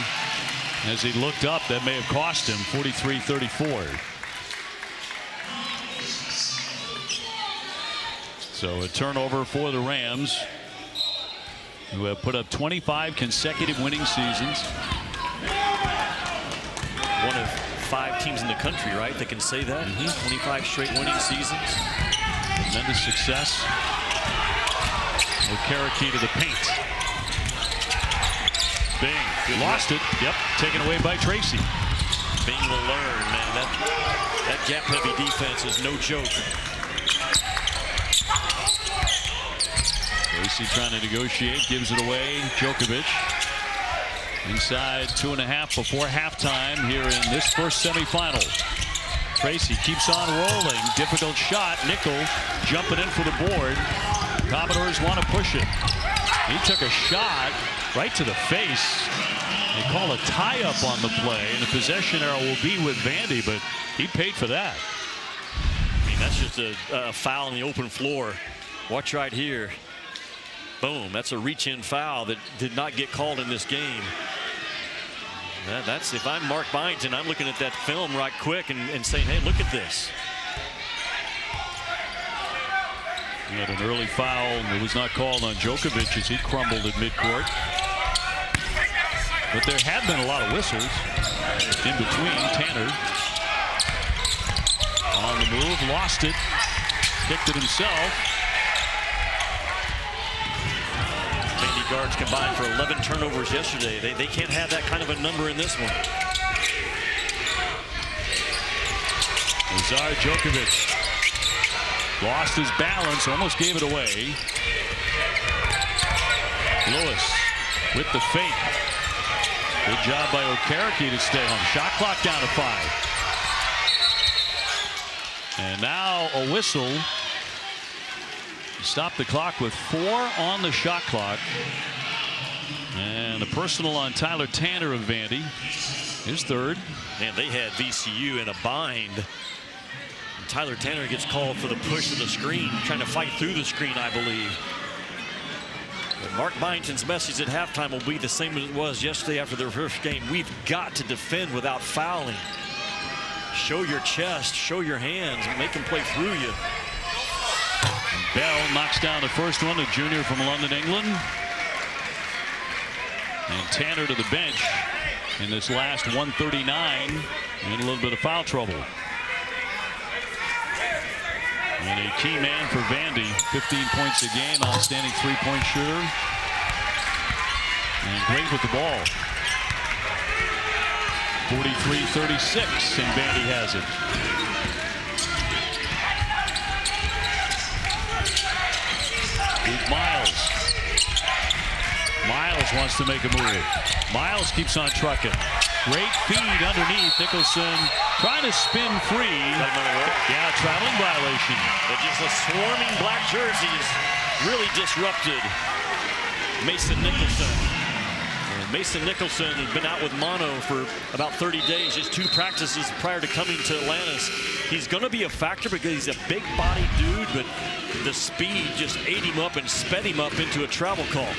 As he looked up, that may have cost him 43-34. So a turnover for the Rams, who have put up 25 consecutive winning seasons. One of 5 teams in the country, right, that can say that. 25 straight winning seasons. Tremendous success. Okereke to the paint. Bing lost it. Yep, taken away by Tracy. Bing will learn, man. That gap-heavy defense is no joke. Tracy trying to negotiate, gives it away. Djokovic inside 2.5 before halftime here in this first semifinal. Tracy keeps on rolling. Difficult shot. Nickel jumping in for the board. Commodores want to push it. He took a shot right to the face. They call a tie-up on the play, and the possession arrow will be with Vandy, but he paid for that. I mean, that's just a foul on the open floor. Watch right here. Boom, that's a reach-in foul that did not get called in this game. That's, if I'm Mark Byington, I'm looking at that film right quick and saying, hey, look at this. He had an early foul that was not called on Djokovic as he crumbled at midcourt. But there have been a lot of whistles in between. Tanner on the move, lost it, kicked it himself. Vandy guards combined for 11 turnovers yesterday. They can't have that kind of a number in this one. Lazar Djokovic lost his balance, almost gave it away. Lewis with the fake. Good job by Okereke to stay home. Shot clock down to 5. And now a whistle. Stop the clock with 4 on the shot clock. And a personal on Tyler Tanner of Vandy. His 3rd. Man, they had VCU in a bind. Tyler Tanner gets called for the push of the screen, trying to fight through the screen, I believe. But Mark Byington's message at halftime will be the same as it was yesterday after their first game. We've got to defend without fouling. Show your chest, show your hands, make them play through you. Bell knocks down the first one, a junior from London, England. And Tanner to the bench in this last 139 in a little bit of foul trouble. And a key man for Vandy, 15 points a game, outstanding 3-point shooter. And great with the ball. 43-36, and Vandy has it. Miles wants to make a move. Miles keeps on trucking. Great feed underneath. Nicholson trying to spin free. Yeah, traveling violation. But just the swarming black jerseys really disrupted Mason Nicholson. And Mason Nicholson has been out with mono for about 30 days, just 2 practices prior to coming to Atlantis. He's going to be a factor because he's a big body dude, but the speed just ate him up and sped him up into a travel call.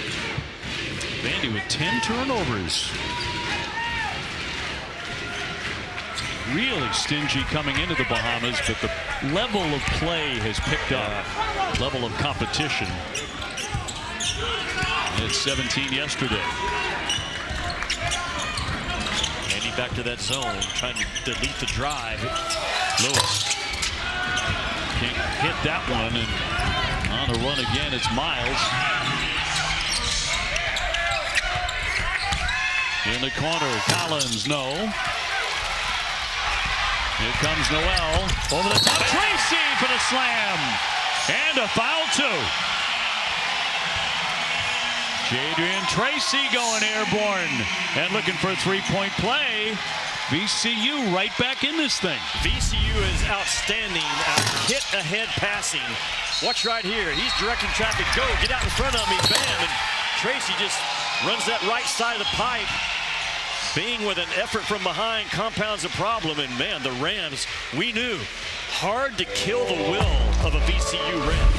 Vandy with 10 turnovers. Really stingy coming into the Bahamas, but the level of play has picked up. Level of competition. And it's 17 yesterday. Andy back to that zone, trying to delete the drive. Lewis can't hit that one, and on the run again, it's Miles. In the corner, Collins, no. Here comes Noel. Over the top, Tracy for the slam. And a foul, too. Jadrian Tracy going airborne. And looking for a three-point play. VCU right back in this thing. VCU is outstanding at hit-ahead passing. Watch right here. He's directing traffic. Go, get out in front of me. Bam. And Tracy just runs that right side of the pipe. Being with an effort from behind compounds the problem. And, man, the Rams, we knew, hard to kill the will of a VCU Ram.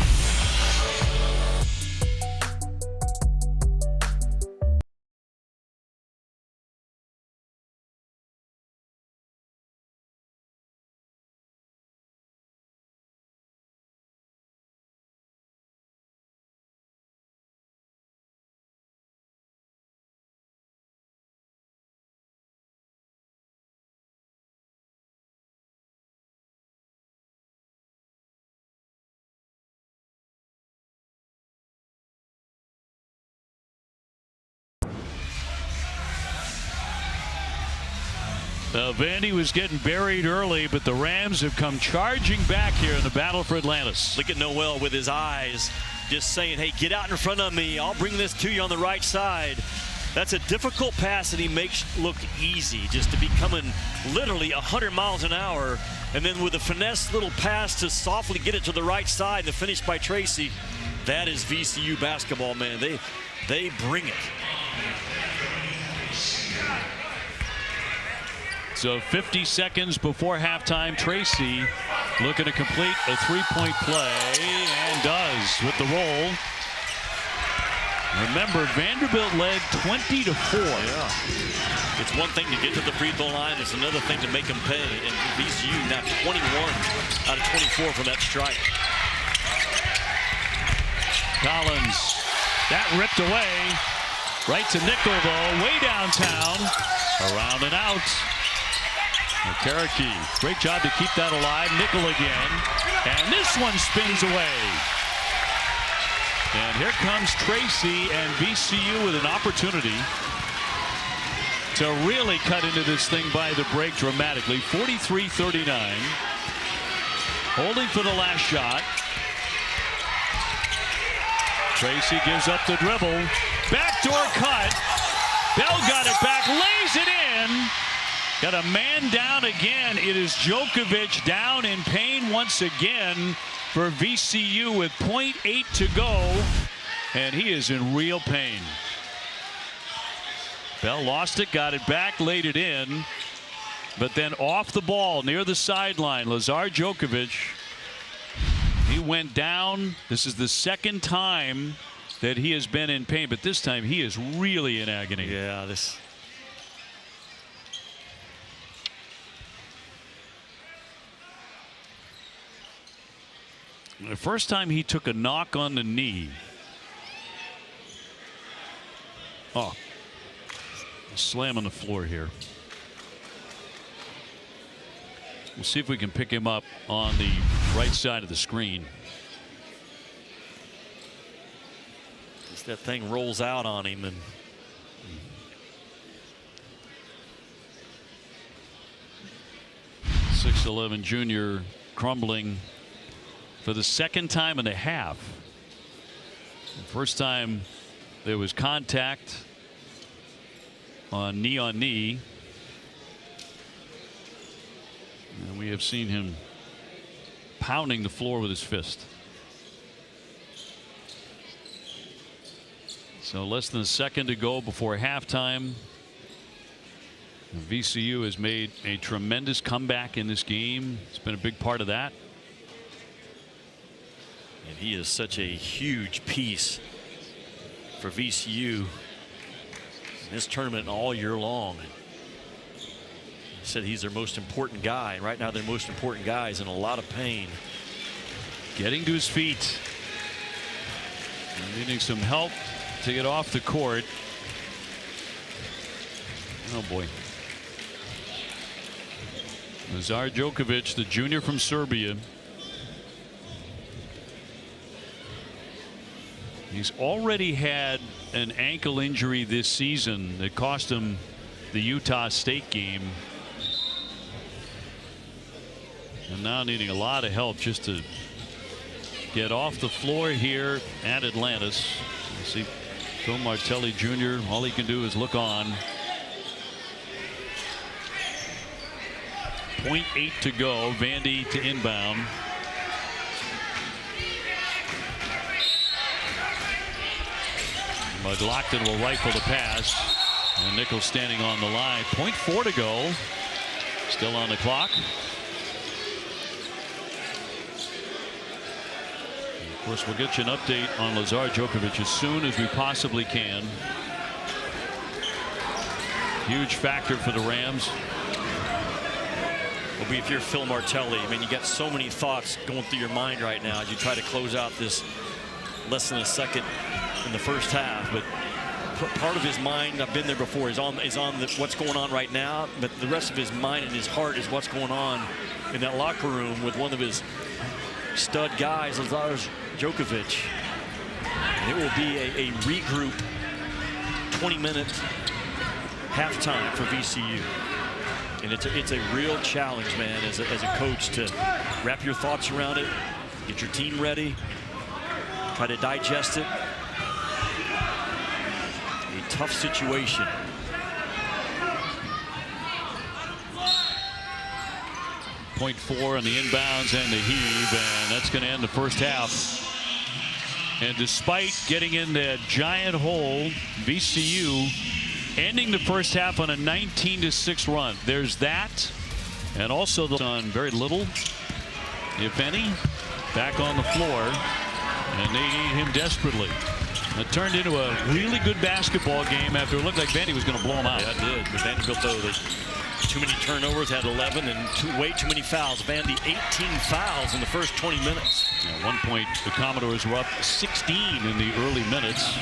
Vandy was getting buried early, but the Rams have come charging back here in the battle for Atlantis. Look at Noel with his eyes, just saying, hey, get out in front of me. I'll bring this to you on the right side. That's a difficult pass that he makes look easy, just to be coming literally 100 miles an hour. And then with a finesse little pass to softly get it to the right side and the finish by Tracy. That is VCU basketball, man. They bring it. So 50 seconds before halftime, Tracy looking to complete a three-point play, and does with the roll. Remember, Vanderbilt led 20-4. Yeah. It's one thing to get to the free throw line. It's another thing to make them pay. And VCU now 21 out of 24 for that strike. Collins, that ripped away. Right to Nickel, though, way downtown. Around and out. Karaki, great job to keep that alive. Nickel again. And this one spins away. And here comes Tracy and VCU with an opportunity to really cut into this thing by the break dramatically. 43-39. Holding for the last shot. Tracy gives up the dribble. Backdoor cut. Bell got it back, lays it in. Got a man down again. It is Djokovic down in pain once again for VCU with 0.8 to go. And he is in real pain. Bell lost it, got it back, laid it in. But then off the ball near the sideline, Lazar Djokovic. He went down. This is the second time that he has been in pain, but this time he is really in agony. Yeah, this. The first time he took a knock on the knee. Oh, slam on the floor here. We'll see if we can pick him up on the right side of the screen. Just that thing rolls out on him, and 6'11" junior crumbling for the second time and a half. The first time there was contact on knee. And we have seen him pounding the floor with his fist. So less than a second to go before halftime. VCU has made a tremendous comeback in this game. It's been a big part of that. And he is such a huge piece for VCU in this tournament all year long. He said he's their most important guy. And right now their most important guy is in a lot of pain. Getting to his feet. And needing some help to get off the court. Oh boy. Lazar Djokovic, the junior from Serbia. He's already had an ankle injury this season that cost him the Utah State game. And now needing a lot of help just to get off the floor here at Atlantis. You see Phil Martelli Jr., all he can do is look on. 0.8 to go. Vandy to inbound. McLaughlin will rifle the pass. And Nichols standing on the line. 0.4 to go. Still on the clock. And of course, we'll get you an update on Lazar Djokovic as soon as we possibly can. Huge factor for the Rams. Well, if you're Phil Martelli, I mean, you got so many thoughts going through your mind right now as you try to close out this less than a second in the first half. But part of his mind, I've been there before, is on what's going on right now. But the rest of his mind and his heart is what's going on in that locker room with one of his stud guys, Lazar Djokovic. And it will be a regroup 20-minute halftime for VCU. And it's a real challenge, man, as a coach, to wrap your thoughts around it, get your team ready, try to digest it. A tough situation. .4 on the inbounds and the heave, and that's going to end the first half. And despite getting in that giant hole, VCU ending the first half on a 19-6 run. There's that, and also on very little, if any, back on the floor, and they need him desperately. It turned into a really good basketball game after it looked like Vandy was going to blow him out. Yeah, it did. But Vanderbilt, though, too many turnovers, had 11, and way too many fouls. Vandy 18 fouls in the first 20 minutes. At one point, the Commodores were up 16 in the early minutes.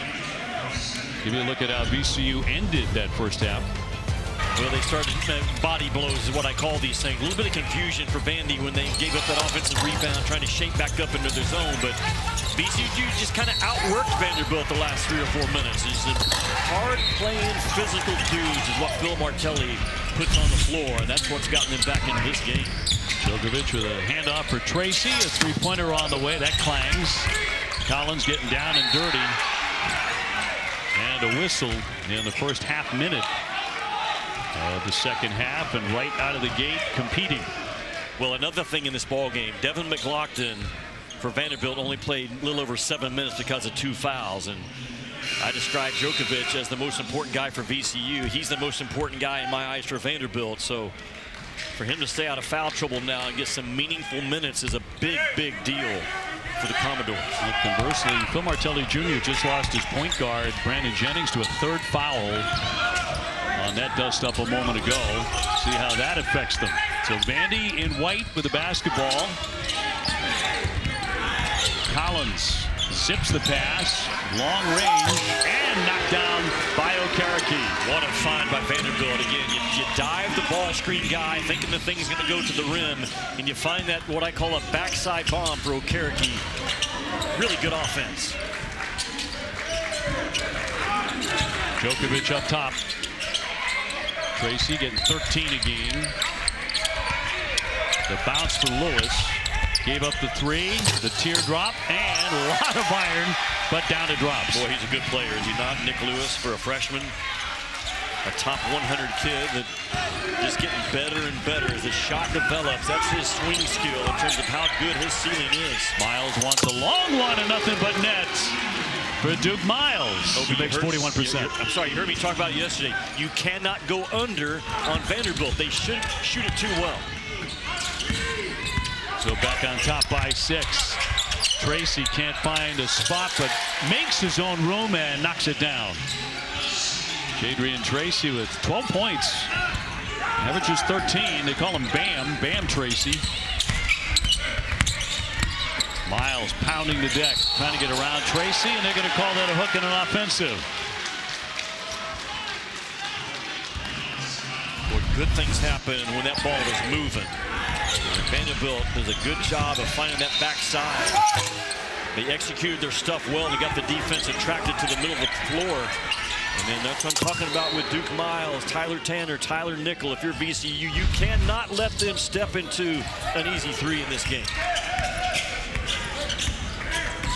Give you a look at how VCU ended that first half. Well, they started body blows is what I call these things. A little bit of confusion for Vandy when they gave up that offensive rebound, trying to shape back up into their zone. But VCU just kind of outworked Vanderbilt the last 3 or 4 minutes. It's hard-playing, physical dudes is what Phil Martelli puts on the floor, and that's what's gotten them back into this game. Djokovic with a handoff for Tracy. A three-pointer on the way. That clangs. Collins getting down and dirty. And a whistle in the first half minute of the second half, and right out of the gate competing. Well, another thing in this ball game, Devin McLaughlin for Vanderbilt only played a little over 7 minutes because of 2 fouls. And I describe Djokovic as the most important guy for VCU. He's the most important guy in my eyes for Vanderbilt. So for him to stay out of foul trouble now and get some meaningful minutes is a big, big deal for the Commodores. And conversely, Phil Martelli Jr. just lost his point guard, Brandon Jennings, to a 3rd foul on that dust-up a moment ago. See how that affects them. So Vandy in white with the basketball. Collins zips the pass, long range, and knocked down by Okereke. What a find by Vanderbilt. Again, you dive the ball screen guy, thinking the thing's going to go to the rim, and you find that what I call a backside bomb for Okereke. Really good offense. Djokovic up top. Tracy getting 13 a game. The bounce for Lewis. Gave up the three, the teardrop, and a lot of iron, but down to drops. Boy, he's a good player, is he not? Nick Lewis, for a freshman. A top 100 kid that just getting better and better as his shot develops. That's his swing skill in terms of how good his ceiling is. Miles wants a long one and nothing but nets for Duke Miles. He makes 41%. I'm sorry, you heard me talk about it yesterday. You cannot go under on Vanderbilt. They should shoot it too well. So back on top by 6. Tracy can't find a spot, but makes his own room and knocks it down. Jadrian Tracy with 12 points. Averages 13. They call him Bam. Bam Tracy. Miles pounding the deck, trying to get around Tracy, and they're going to call that a hook and an offensive. Well, good things happen when that ball is moving. Vanderbilt does a good job of finding that backside. They executed their stuff well. They got the defense attracted to the middle of the floor. And then that's what I'm talking about with Duke Miles, Tyler Tanner, Tyler Nickel. If you're VCU, you cannot let them step into an easy three in this game.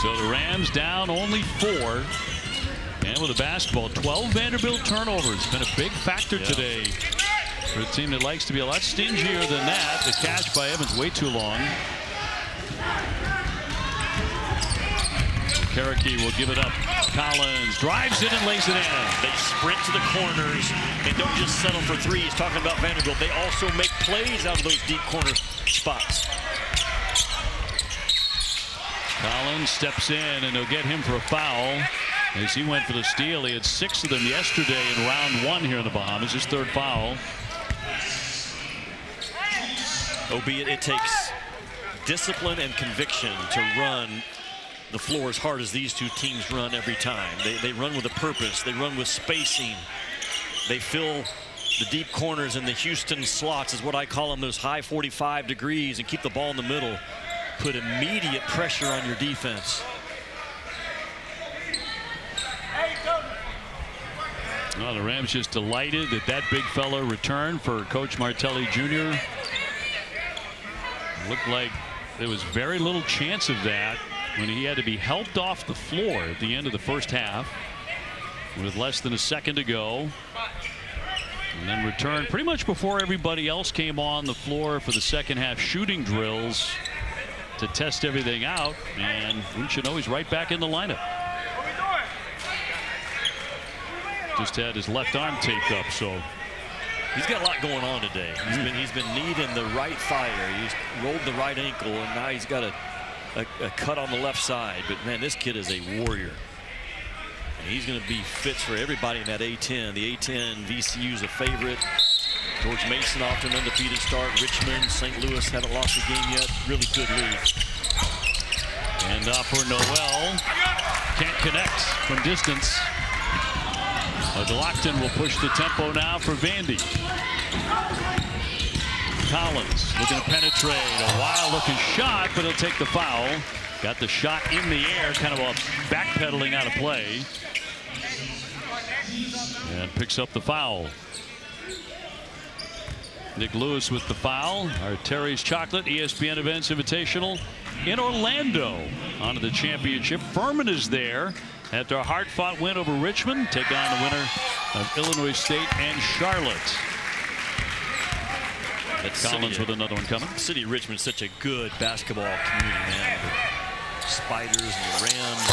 So the Rams down only 4. And with the basketball, 12 Vanderbilt turnovers. Been a big factor today for a team that likes to be a lot stingier than that. The catch by Evans way too long. Cherokee will give it up. Collins drives it and lays it in. They sprint to the corners and don't just settle for threes. Talking about Vanderbilt, they also make plays out of those deep corner spots. Collins steps in, and they'll get him for a foul as he went for the steal. He had 6 of them yesterday in round 1 here in the Bahamas. His 3rd foul. Albeit it takes discipline and conviction to run the floor as hard as these two teams run every time. They run with a purpose. They run with spacing. They fill the deep corners in the Houston slots, is what I call them, those high 45 degrees, and keep the ball in the middle. Put immediate pressure on your defense. Well, the Rams just delighted that that big fella returned for Coach Martelli Jr. Looked like there was very little chance of that when he had to be helped off the floor at the end of the first half with less than a second to go. And then returned pretty much before everybody else came on the floor for the second half shooting drills to test everything out. And wouldn't you know, he's right back in the lineup. Just had his left arm taped up, so he's got a lot going on today. He's been kneading the right thigh. He's rolled the right ankle, and now he's got a cut on the left side. But man, this kid is a warrior, and he's going to be fits for everybody in that A10. The A10, VCU's a favorite. George Mason off to an undefeated start. Richmond, St. Louis haven't lost a game yet. Really good lead. And for Noel, can't connect from distance. Glockton will push the tempo now for Vandy. Collins looking to penetrate. A wild-looking shot, but he'll take the foul. Got the shot in the air, kind of a backpedaling out of play. And picks up the foul. Nick Lewis with the foul. Our Terry's Chocolate ESPN Events Invitational in Orlando. Onto the championship. Furman is there after a hard-fought win over Richmond. Take on the winner of Illinois State and Charlotte. Collins with another one coming. City of Richmond, such a good basketball community, man. The Spiders and the Rams.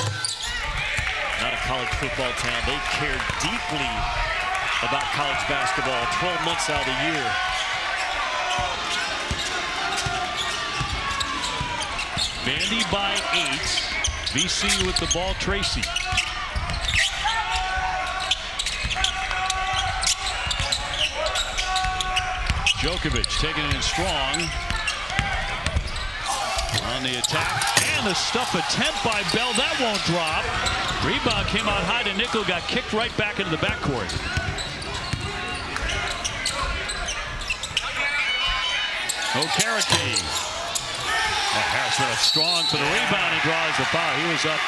Not a college football town. They care deeply about college basketball 12 months out of the year. Vandy by 8. VCU with the ball. Tracy. Djokovic taking it in strong. On the attack. And the stuff attempt by Bell. That won't drop. Rebound came out high to Nickel. Got kicked right back into the backcourt. Cherokee. Harris with a strong for the rebound and draws the foul. He was up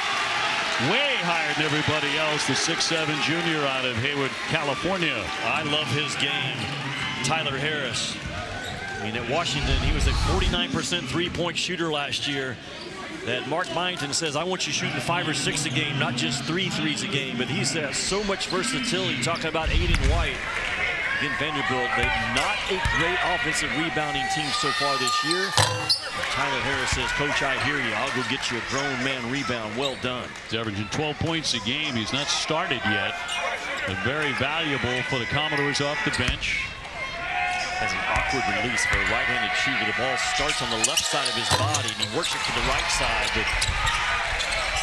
way higher than everybody else. The 6'7" junior out of Hayward, California. I love his game. Tyler Harris. I mean, at Washington, he was a 49% three-point shooter last year. That Mark Byington says, I want you shooting 5 or 6 a game, not just 3 threes a game. But he's so much versatility. Talking about Aiden White. Again, Vanderbilt, they're not a great offensive rebounding team so far this year. Tyler Harris says, Coach, I hear you. I'll go get you a grown man rebound. Well done. He's averaging 12 points a game. He's not started yet, but very valuable for the Commodores off the bench. Has an awkward release for a right-handed shooter. The ball starts on the left side of his body, and he works it to the right side, but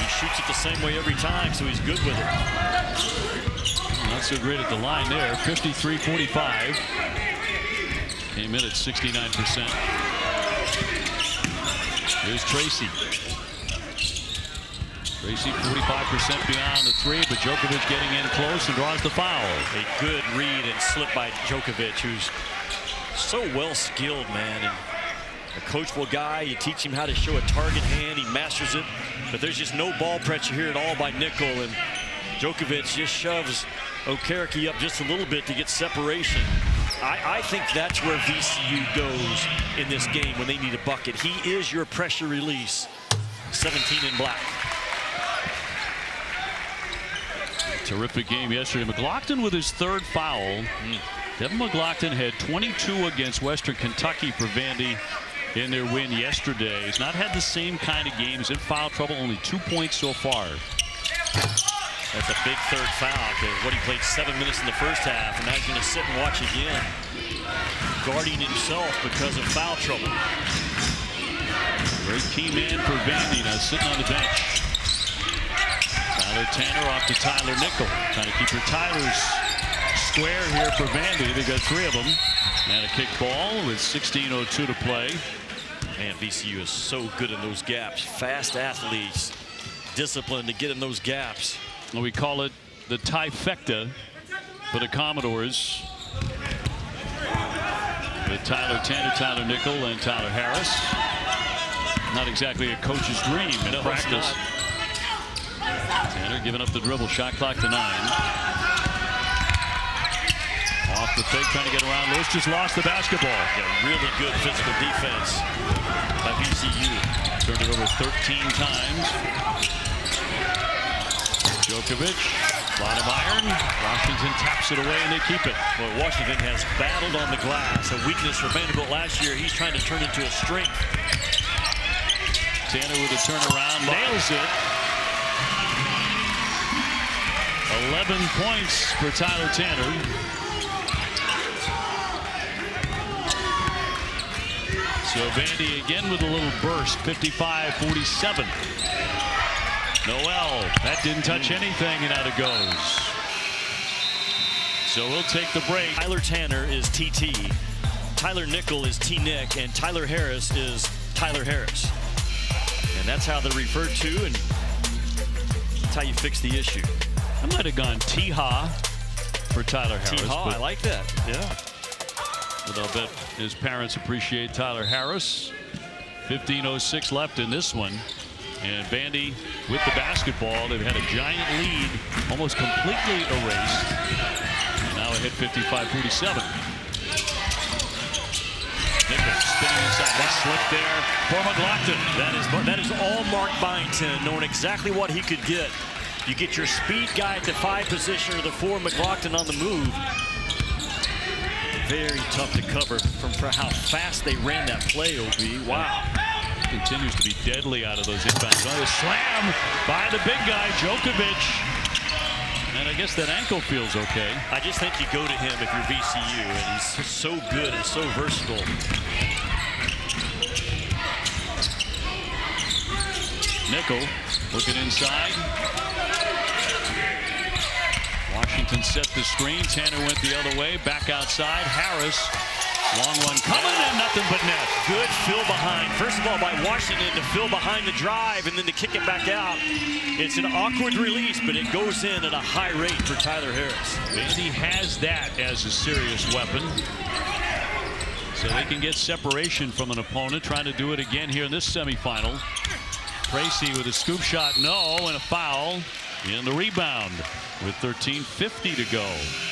he shoots it the same way every time, so he's good with it. Not so great at the line there. 53-45. Came in at 69%. Here's Tracy. Tracy 45% beyond the 3, but Djokovic getting in close and draws the foul. A good read and slip by Djokovic, who's so well skilled, man, and a coachable guy. You teach him how to show a target hand, he masters it, but there's just no ball pressure here at all by Nickel, and Djokovic just shoves Okereke up just a little bit to get separation. I think that's where VCU goes in this game when they need a bucket. He is your pressure release. 17 in black. Terrific game yesterday. McLaughlin with his 3rd foul. Devin McLaughlin had 22 against Western Kentucky for Vandy in their win yesterday. He's not had the same kind of games in foul trouble. Only 2 points so far. That's a big 3rd foul, because he played 7 minutes in the first half, and now he's going to sit and watch again, guarding himself because of foul trouble. Great key man for Vandy now sitting on the bench. Tyler Tanner off to Tyler Nickel. Trying to keep your Tylers square here for Vandy. They got 3 of them. And a kick ball with 16:02 to play. Man, VCU is so good in those gaps. Fast athletes, disciplined to get in those gaps. Well, we call it the trifecta for the Commodores. With Tyler Tanner, Tyler Nickel, and Tyler Harris. Not exactly a coach's dream in practice. Tanner giving up the dribble. Shot clock to 9. Off the fake, trying to get around Lewis. Just lost the basketball. Yeah, really good physical defense by VCU. Turned it over 13 times. Djokovic, lot of iron. Washington taps it away and they keep it. Well, Washington has battled on the glass. A weakness for Vanderbilt last year. He's trying to turn into a strength. Tanner with a turnaround, nails it. 11 points for Tyler Tanner. So Vandy again with a little burst, 55-47. Noel, that didn't touch anything, and out it goes. So we'll take the break. Tyler Tanner is TT, Tyler Nickel is T-Nick, and Tyler Harris is Tyler Harris. And that's how they're referred to, and that's how you fix the issue. I might have gone T-Ha for Tyler Harris. T-Ha, I like that, yeah. But I'll bet his parents appreciate Tyler Harris. 15:06 left in this one. And Vandy with the basketball. They've had a giant lead, almost completely erased. And now ahead 55-47. Nickel spinning inside. That slip there for McLaughlin. That is all Mark Byington, knowing exactly what he could get. You get your speed guy at the 5 position or the 4, McLaughlin on the move. Very tough to cover for how fast they ran that play, OB. Wow. Continues to be deadly out of those inbounds. Oh, a slam by the big guy, Djokovic. And I guess that ankle feels okay. I just think you go to him if you're VCU, and he's so good and so versatile. Nickel looking inside. Washington set the screen. Tanner went the other way. Back outside. Harris. Long one coming and nothing but net. Good fill behind. First of all, by Washington to fill behind the drive and then to kick it back out. It's an awkward release, but it goes in at a high rate for Tyler Harris. Vandy has that as a serious weapon. So they can get separation from an opponent. Trying to do it again here in this semifinal. Tracy with a scoop shot, no, and a foul. In the rebound with 13:50 to go.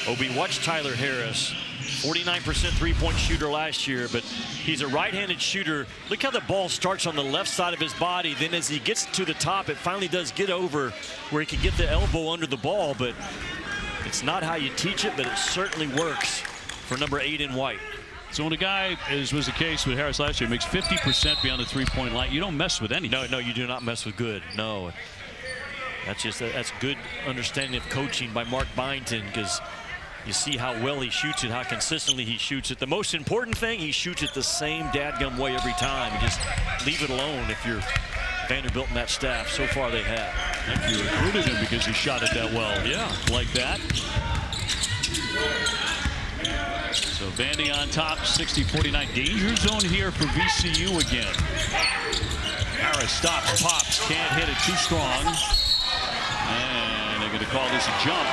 Obi, watch Tyler Harris 49% three-point shooter last year, but he's a right-handed shooter. Look how the ball starts on the left side of his body. Then as he gets to the top, it finally does get over where he can get the elbow under the ball, but it's not how you teach it, but it certainly works for number 8 in white. So when a guy, as was the case with Harris last year, makes 50% beyond the three-point line, you don't mess with anything. No, you do not mess with good. No. That's good understanding of coaching by Mark Byington, because you see how well he shoots it, how consistently he shoots it. The most important thing, he shoots it the same dadgum way every time. You just leave it alone if you're Vanderbilt and that staff. So far they have. If you recruited him because he shot it that well. Yeah. Like that. So Vandy on top, 60-49. Danger zone here for VCU again. Harris stops, pops, can't hit it too strong. And they're going to call this a jump.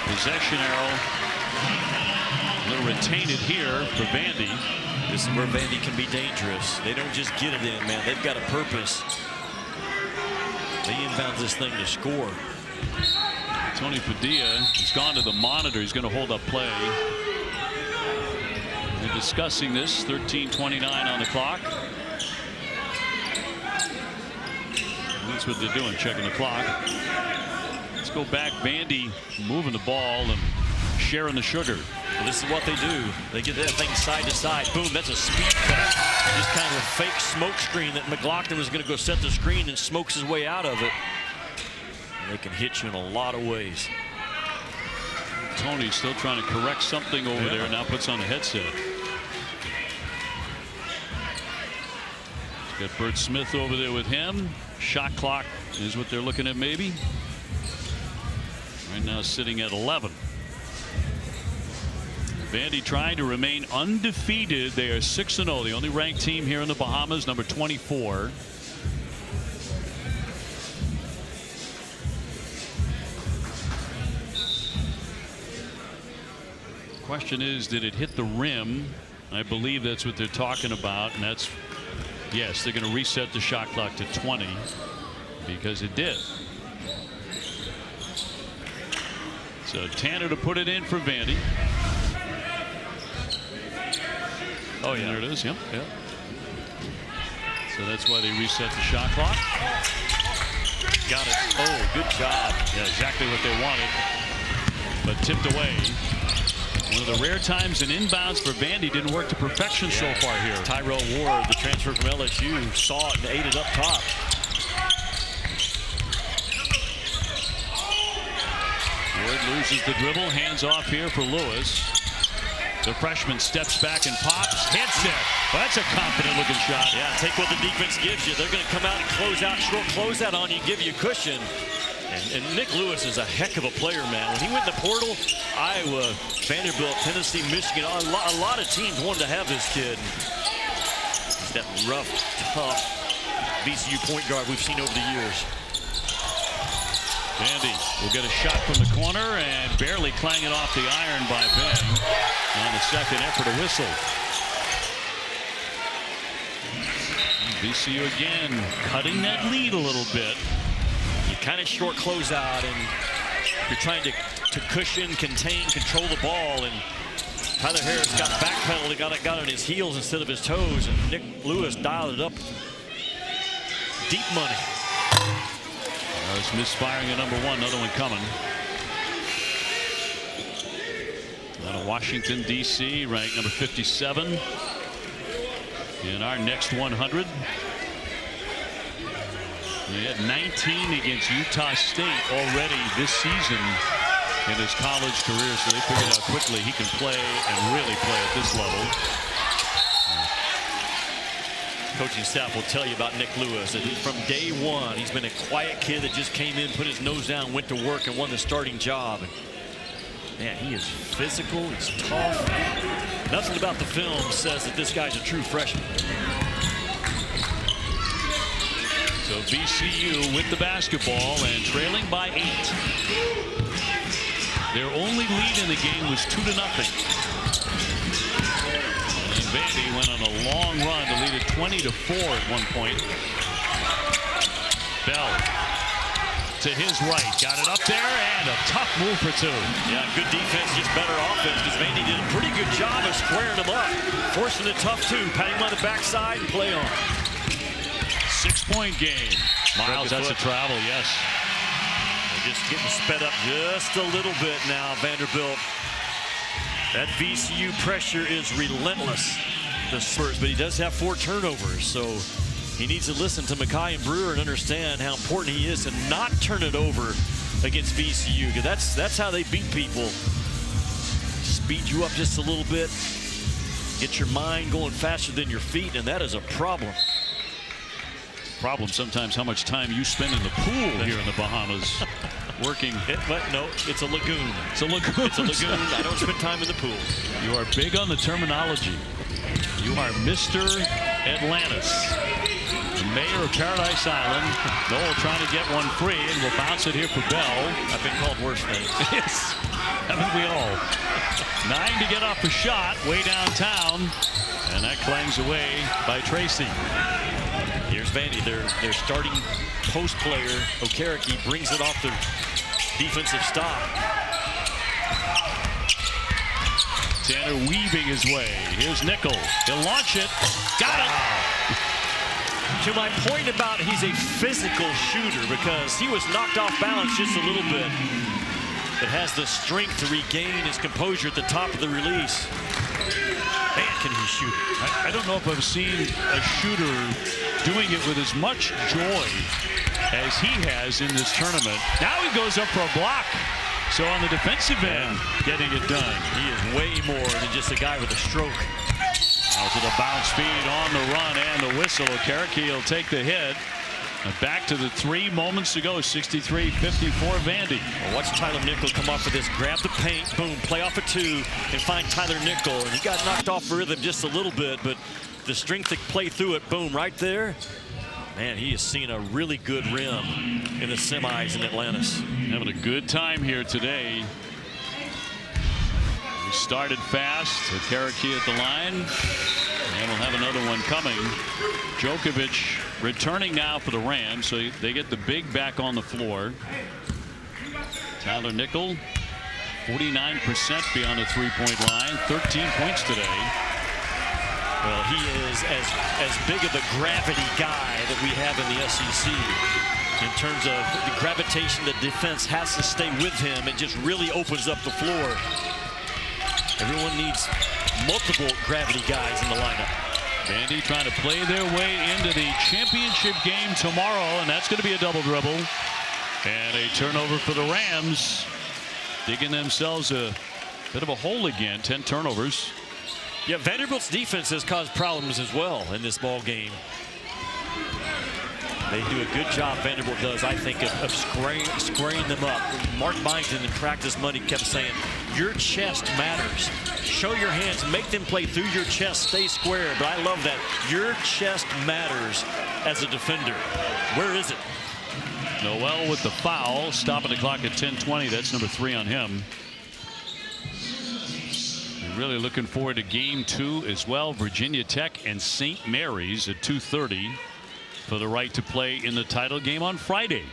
Possession arrow. A little retained here for Vandy. This is where Vandy can be dangerous. They don't just get it in, man. They've got a purpose. They inbound this thing to score. Tony Padilla has gone to the monitor. He's going to hold up play. We're discussing this. 13:29 on the clock. That's what they're doing, checking the clock. Let's go back. Vandy moving the ball and sharing the sugar. Well, this is what they do. They get that thing side to side. Boom, that's a speed cut. Just kind of a fake smoke screen that McLaughlin was going to go set the screen and smokes his way out of it. And they can hit you in a lot of ways. Tony's still trying to correct something over there. Now puts on a headset. Got Bert Smith over there with him. Shot clock is what they're looking at maybe. Right now sitting at 11. Vandy trying to remain undefeated. They are 6-0, the only ranked team here in the Bahamas, number 24. Question is, did it hit the rim? I believe that's what they're talking about, and that's, yes, they're going to reset the shot clock to 20 because it did. So Tanner to put it in for Vandy. Oh, yeah. There it is. Yep. Yep. So that's why they reset the shot clock. Got it. Oh, good job. Yeah, exactly what they wanted. But tipped away. One of the rare times an inbounds for Vandy didn't work to perfection so far here. Tyrell Ward, the transfer from LSU, saw it and ate it up top. Ward loses the dribble. Hands off here for Lewis. The freshman steps back and pops. Hits it. Well, that's a confident looking shot. Yeah, take what the defense gives you. They're going to come out and close out, short close out on you, give you a cushion. And Nick Lewis is a heck of a player, man. When he went in the portal, Iowa, Vanderbilt, Tennessee, Michigan, a lot of teams wanted to have this kid. He's that rough, tough VCU point guard we've seen over the years. Vandy will get a shot from the corner and barely clang it off the iron by Ben on the second effort, a whistle. VCU again cutting that lead a little bit. You kind of short close out and you're trying to cushion, contain, control the ball, and Tyler Harris got backpedaled, got on his heels instead of his toes, and Nick Lewis dialed it up. Deep money. It's misfiring at number 1, another one coming. Out of Washington, D.C., ranked number 57 in our next 100. He had 19 against Utah State already this season in his college career, so they figured out quickly he can play and really play at this level. Coaching staff will tell you about Nick Lewis. And from day one, he's been a quiet kid that just came in, put his nose down, went to work, and won the starting job. And man, he is physical, he's tough. Nothing about the film says that this guy's a true freshman. So VCU with the basketball and trailing by 8. Their only lead in the game was 2-0. And Vandy went on a long run to lead it 20-4 at one point. Bell to his right. Got it up there, and a tough move for two. Yeah, good defense, just better offense, because Vandy did a pretty good job of squaring him up. Forcing it tough, too. Patting him on the backside and play on. 6-point game. Miles has to travel, yes. They're just getting sped up just a little bit now, Vanderbilt. That VCU pressure is relentless. The Spurs, but he does have 4 turnovers, so he needs to listen to Mackay and Brewer and understand how important he is to not turn it over against VCU, because that's how they beat people. Speed you up just a little bit, get your mind going faster than your feet, and that is a problem. Problem sometimes how much time you spend in the pool here in the Bahamas. Working. But no, it's a lagoon. It's a lagoon. It's a lagoon. I don't spend time in the pool. You are big on the terminology. You are Mr. Atlantis. The mayor of Paradise Island. Noel trying to get one free, and will bounce it here for Bell. I've been called worse things. Yes. Haven't we all? 9 to get off the shot, way downtown. And that clangs away by Tracy. Here's Vandy, their starting post player, Okereke, brings it off the defensive stop. Tanner weaving his way. Here's Nickel. He'll launch it. Got it. To my point about he's a physical shooter, because he was knocked off balance just a little bit, but has the strength to regain his composure at the top of the release. Man, can he shoot it. I don't know if I've seen a shooter doing it with as much joy as he has in this tournament. Now he goes up for a block. So on the defensive end, getting it done. He is way more than just a guy with a stroke. Out to the bounce feed on the run and the whistle. Okereke will take the hit. And back to the 3 moments to go. 63-54 Vandy. Well, watch Tyler Nickel come off of this. Grab the paint, boom, play off a 2, and find Tyler Nickel. And he got knocked off the rhythm just a little bit, but the strength to play through it, boom, right there. Man, he has seen a really good rim in the semis in Atlantis. Having a good time here today. We started fast. Okereke at the line. And we'll have another one coming. Djokovic returning now for the Rams, so they get the big back on the floor. Tyler Nickel, 49% beyond the 3-point line, 13 points today. Well, he is as big of a gravity guy that we have in the SEC. In terms of the gravitation, the defense has to stay with him. It just really opens up the floor. Everyone needs multiple gravity guys in the lineup. Vandy trying to play their way into the championship game tomorrow, and that's going to be a double dribble. And a turnover for the Rams, digging themselves a bit of a hole again. 10 turnovers. Yeah, Vanderbilt's defense has caused problems as well in this ball game. They do a good job, Vanderbilt does, I think, of squaring them up. Mark Byington in practice money kept saying, your chest matters. Show your hands, make them play through your chest, stay square. But I love that. Your chest matters as a defender. Where is it? Noel with the foul, stopping the clock at 10:20. That's number 3 on him. Really looking forward to game 2 as well. Virginia Tech and St. Mary's at 2:30 for the right to play in the title game on Friday.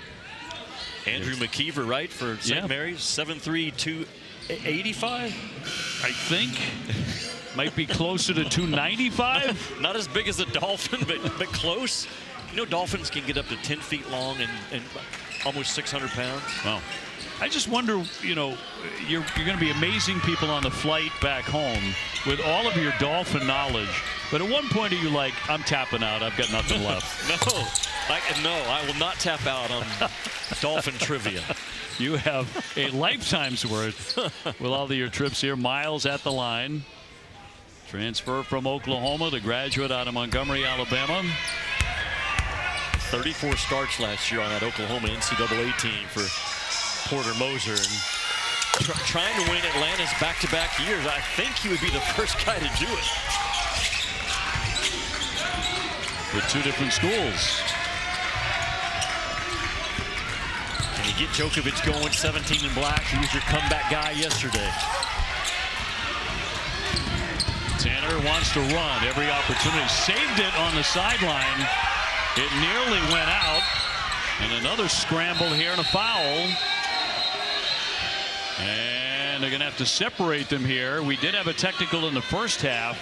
Andrew McKeever, right, for St. Mary's, 7'3", 285. I think might be closer to 295. Not as big as a Dolphin, but close. You know, Dolphins can get up to 10 feet long and almost 600 pounds. Wow. I just wonder, you know, you're going to be amazing people on the flight back home with all of your Dolphin knowledge. But at one point, are you like, I'm tapping out. I've got nothing left. No, I will not tap out on Dolphin trivia. You have a lifetime's worth with all of your trips here. Miles at the line. Transfer from Oklahoma, the graduate out of Montgomery, Alabama. 34 starts last year on that Oklahoma NCAA team for Porter Moser, and trying to win Atlanta's back-to-back years. I think he would be the first guy to do it. With 2 different schools. Can you get Djokovic going? 17 in black. He was your comeback guy yesterday. Tanner wants to run every opportunity. Saved it on the sideline. It nearly went out. And another scramble here and a foul. And they're going to have to separate them here. We did have a technical in the first half.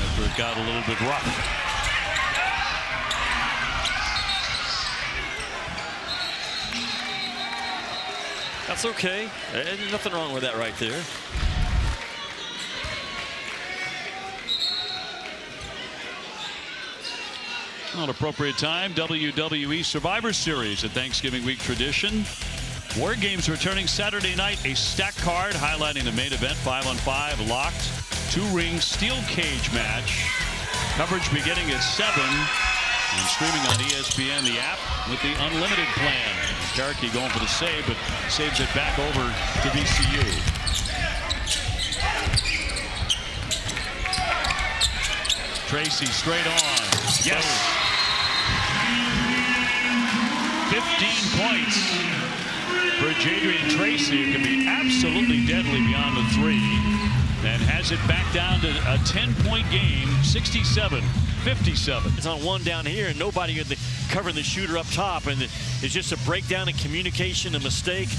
After it got a little bit rough. That's okay. There's nothing wrong with that right there. Not appropriate time. WWE Survivor Series, a Thanksgiving week tradition. War Games returning Saturday night. A stacked card highlighting the main event. 5-on-5 locked. 2-ring steel cage match. Coverage beginning at 7. And streaming on ESPN, the app, with the unlimited plan. Cherokee going for the save, but saves it back over to VCU. Tracy straight on. Yes. 15 points for Jadrian Tracy, who can be absolutely deadly beyond the 3. And has it back down to a 10-point game, 67-57. It's on one down here, and nobody covering the shooter up top, and it's just a breakdown in communication, a mistake.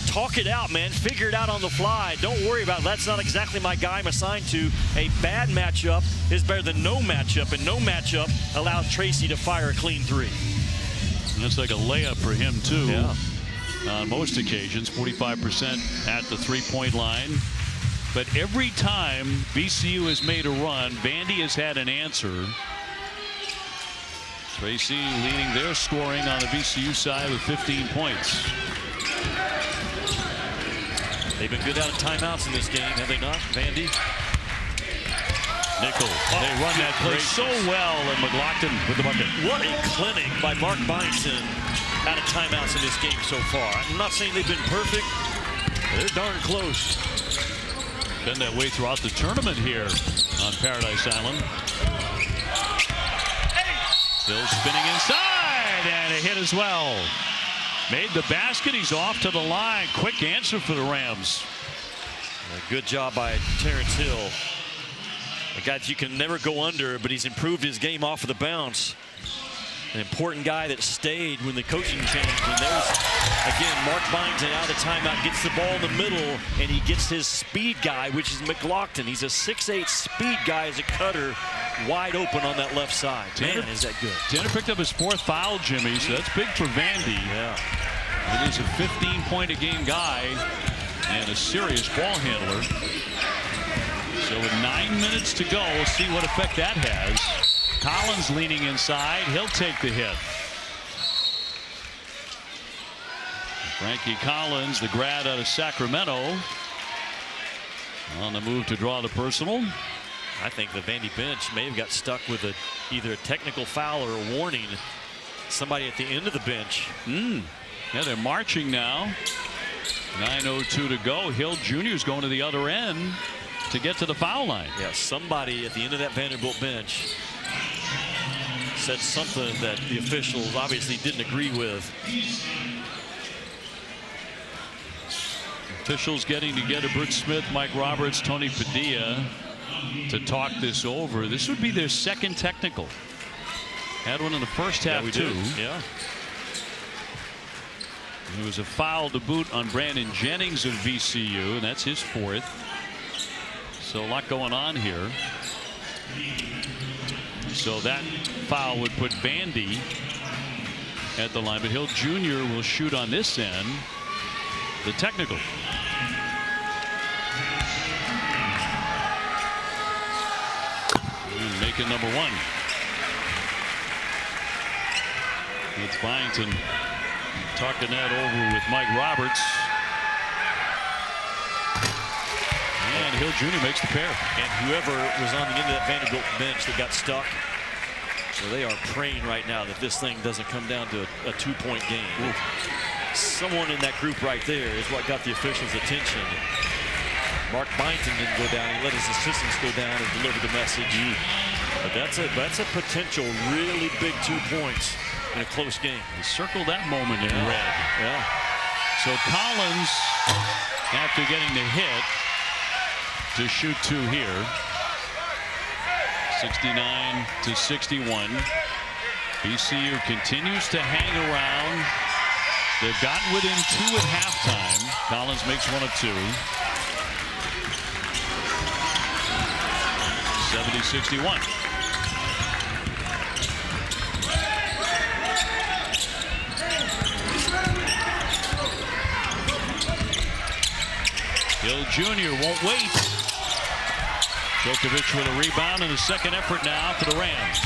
Talk it out, man. Figure it out on the fly. Don't worry about it. That's not exactly my guy I'm assigned to. A bad matchup is better than no matchup, and no matchup allows Tracy to fire a clean 3. That's like a layup for him, too. Yeah. On most occasions, 45% at the 3-point line. But every time VCU has made a run, Vandy has had an answer. Tracy leading their scoring on the VCU side with 15 points. They've been good out of timeouts in this game, have they not, Vandy? Nickel. They run that play so well, and McLaughlin with the bucket. What a clinic by Mark Byington out of timeouts in this game so far. I'm not saying they've been perfect, but they're darn close. Been that way throughout the tournament here on Paradise Island. Still spinning inside, and a hit as well. Made the basket. He's off to the line. Quick answer for the Rams. A good job by Terrence Hill. A guy that you can never go under, but he's improved his game off of the bounce. An important guy that stayed when the coaching changed. And there's, again, Mark Byington out of the timeout, gets the ball in the middle, and he gets his speed guy, which is McLaughlin. He's a 6'8" speed guy as a cutter, wide open on that left side. Man, is that good. Tanner picked up his 4th foul, Jimmy, so that's big for Vandy. Yeah. It is a 15-point-a-game guy and a serious ball handler. So with 9 minutes to go, we'll see what effect that has. Collins leaning inside. He'll take the hit. Frankie Collins, the grad out of Sacramento, on the move to draw the personal. I think the Vandy bench may have got stuck with either a technical foul or a warning. Somebody at the end of the bench. Yeah, they're marching now. 9:02 to go. Hill Jr. is going to the other end to get to the foul line. Yeah, somebody at the end of that Vanderbilt bench said something that the officials obviously didn't agree with. Officials getting together, Bert Smith, Mike Roberts, Tony Padilla, to talk this over. This would be their 2nd technical. Had one in the first half, too. Yeah. There was a foul to boot on Brandon Jennings of VCU, and that's his 4th. So a lot going on here. So that foul would put Vandy at the line, but Hill Jr. will shoot on this end. The technical. Making number 1. It's Byington talking that over with Mike Roberts. And Hill Jr. makes the pair. And whoever was on the end of that Vanderbilt bench that got stuck, so they are praying right now that this thing doesn't come down to a 2-point game. Ooh. Someone in that group right there is what got the officials' attention. Mark Byington didn't go down. He let his assistants go down and deliver the message. But that's a potential really big 2 points in a close game. He circled that moment in red. Yeah. So Collins, after getting the hit, to shoot 2 here. 69-61. VCU continues to hang around. They've gotten within 2 at halftime. Collins makes one of 2. 70-61. Hill Jr. won't wait. Djokovic with a rebound and a second effort now for the Rams.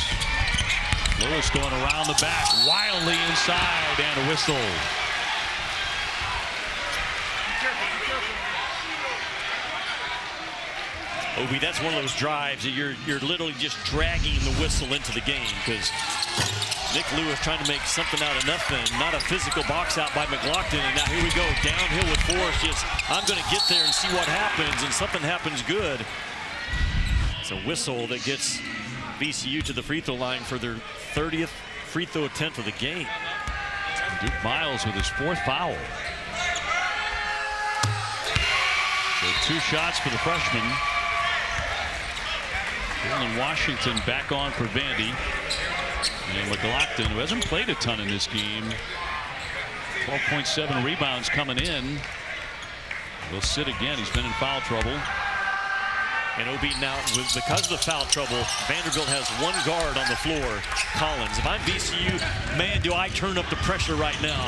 Lewis going around the back, wildly inside, and a whistle. Obi, that's one of those drives that you're literally just dragging the whistle into the game, because Nick Lewis trying to make something out of nothing. Not a physical box out by McLaughlin, and now here we go downhill with force. Just I'm going to get there and see what happens, and something happens good. It's a whistle that gets VCU to the free throw line for their 30th free throw attempt of the game. Duke Miles with his 4th foul. So 2 shots for the freshman. Dylan Washington back on for Vandy. And McLaughlin, who hasn't played a ton in this game, 12.7 rebounds coming in. He'll sit again. He's been in foul trouble. And OB now, because of the foul trouble, Vanderbilt has 1 guard on the floor, Collins. If I'm VCU, man, do I turn up the pressure right now.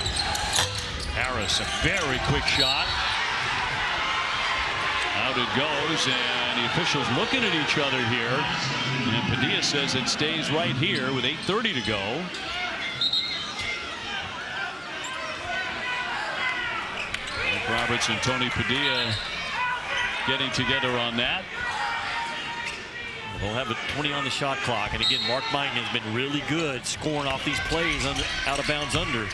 Harris, a very quick shot. Out it goes, and the officials looking at each other here. And Padilla says it stays right here with 8:30 to go. Mike Roberts and Tony Padilla getting together on that. We'll have a 20 on the shot clock. And again, Mark Mine has been really good scoring off these plays out of bounds under.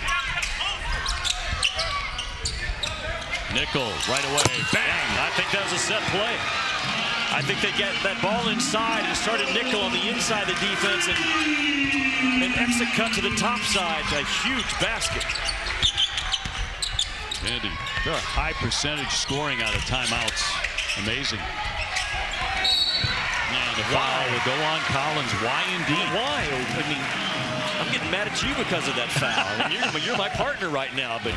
Nickel right away. Bang! I think that was a set play. I think they get that ball inside and started Nickel on the inside of the defense, and an exit cut to the top side. A huge basket. Andy, they're a high percentage scoring out of timeouts. Amazing. And the foul will go on Collins. Why indeed? Why? I mean, I'm getting mad at you because of that foul. You're my partner right now, but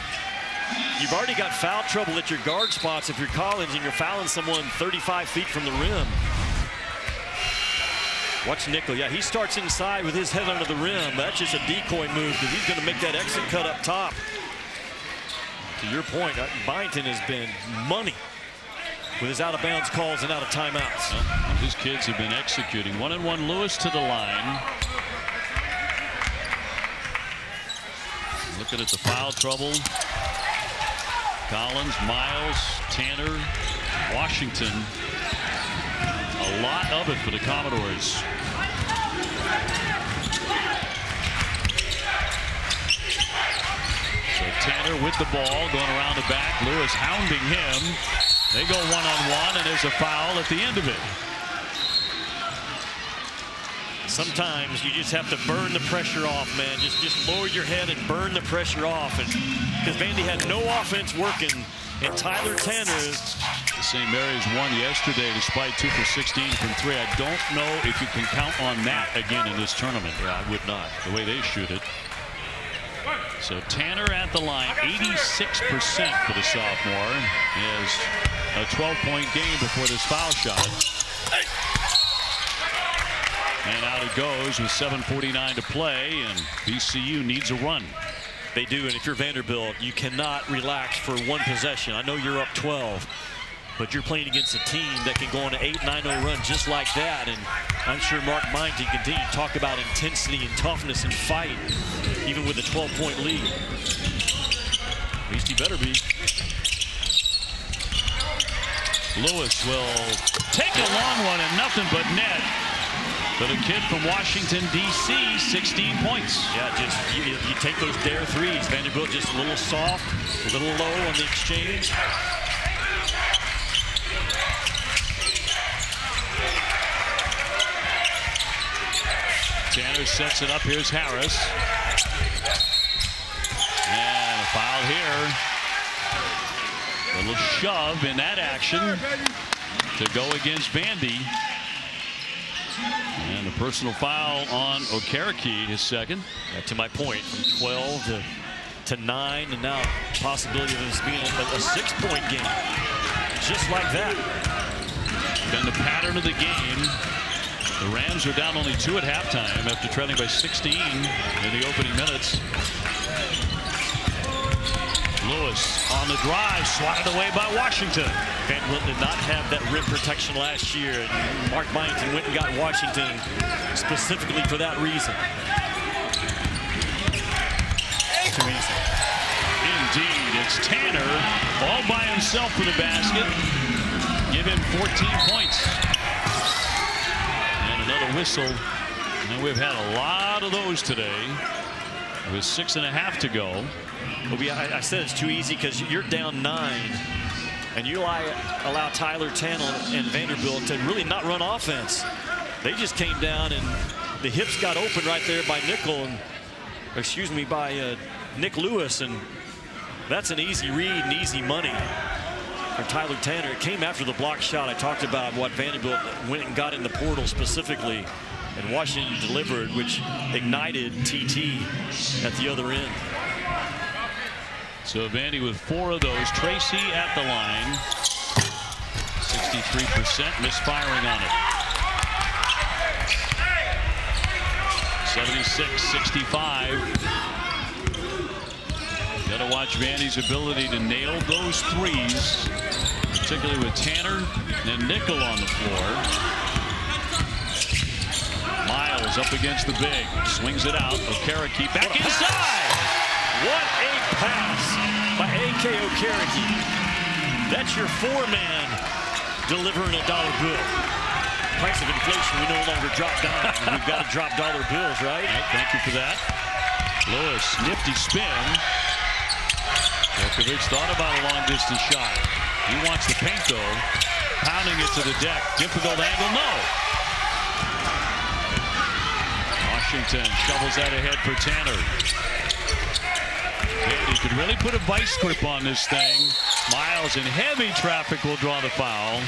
you've already got foul trouble at your guard spots if you're Collins and you're fouling someone 35 feet from the rim. Watch Nickel. Yeah, he starts inside with his head under the rim. That's just a decoy move because he's going to make that exit cut up top. To your point, Byington has been money with his out-of-bounds calls and out of timeouts. Well, his kids have been executing. 1-and-1 Lewis to the line. Looking at the foul trouble. Collins, Miles, Tanner, Washington. A lot of it for the Commodores. So Tanner with the ball going around the back. Lewis hounding him. They go 1-on-1, and there's a foul at the end of it. Sometimes you just have to burn the pressure off, man. Just lower your head and burn the pressure off. And because Vandy had no offense working, and Tyler Tanner. The St. Mary's won yesterday despite 2 for 16 from 3. I don't know if you can count on that again in this tournament. Yeah, I would not. The way they shoot it. So Tanner at the line, 86% for the sophomore. He has a 12-point game before this foul shot. And out it goes with 7:49 to play, and VCU needs a run. They do, and if you're Vanderbilt, you cannot relax for one possession. I know you're up 12, but you're playing against a team that can go on an 8-9-0 run just like that. And I'm sure Mark Mine can continue to talk about intensity and toughness and fight, even with a 12-point lead. At least he better be. Lewis will take a long one and nothing but net. For the kid from Washington, D.C., 16 points. Yeah, just you take those dare threes. Vanderbilt just a little soft, a little low on the exchange. Tanner sets it up. Here's Harris. And a foul here. A little shove in that action to go against Vandy. And A personal foul on Okereke, his second. To my point, from 12 to 9, and now possibility of this being a 6-point game. Just like that. Been the pattern of the game. The Rams are down only 2 at halftime after trailing by 16 in the opening minutes. Lewis on the drive, swatted away by Washington. Vanderbilt did not have that rim protection last year. Mark Byington went and got Washington specifically for that reason. Too easy. Indeed, it's Tanner all by himself for the basket. Give him 14 points. And another whistle. And we've had a lot of those today. With 6.5 to go. I said it's too easy because you're down 9. And you allow Tyler Tanner and Vanderbilt to really not run offense. They just came down and the hips got open right there by by Nick Lewis, and that's an easy read and easy money for Tyler Tanner. It came after the block shot. I talked about what Vanderbilt went and got in the portal specifically, and Washington delivered, which ignited TT at the other end. So Vandy with 4 of those. Tracy at the line. 63% misfiring on it. 76-65. Got to watch Vandy's ability to nail those threes, particularly with Tanner and Nickel on the floor. Miles up against the big. Swings it out. Okereke back inside. What a pass by A.K. Okereke. That's your 4-man delivering a dollar bill. Price of inflation, we no longer drop dimes. We've got to drop dollar bills, right? Thank you for that. Lewis, nifty spin. Djokovic thought about a long-distance shot. He wants the paint, though. Pounding it to the deck. Difficult angle, no. Washington shovels that ahead for Tanner. He could really put a vice grip on this thing. Miles in heavy traffic will draw the foul.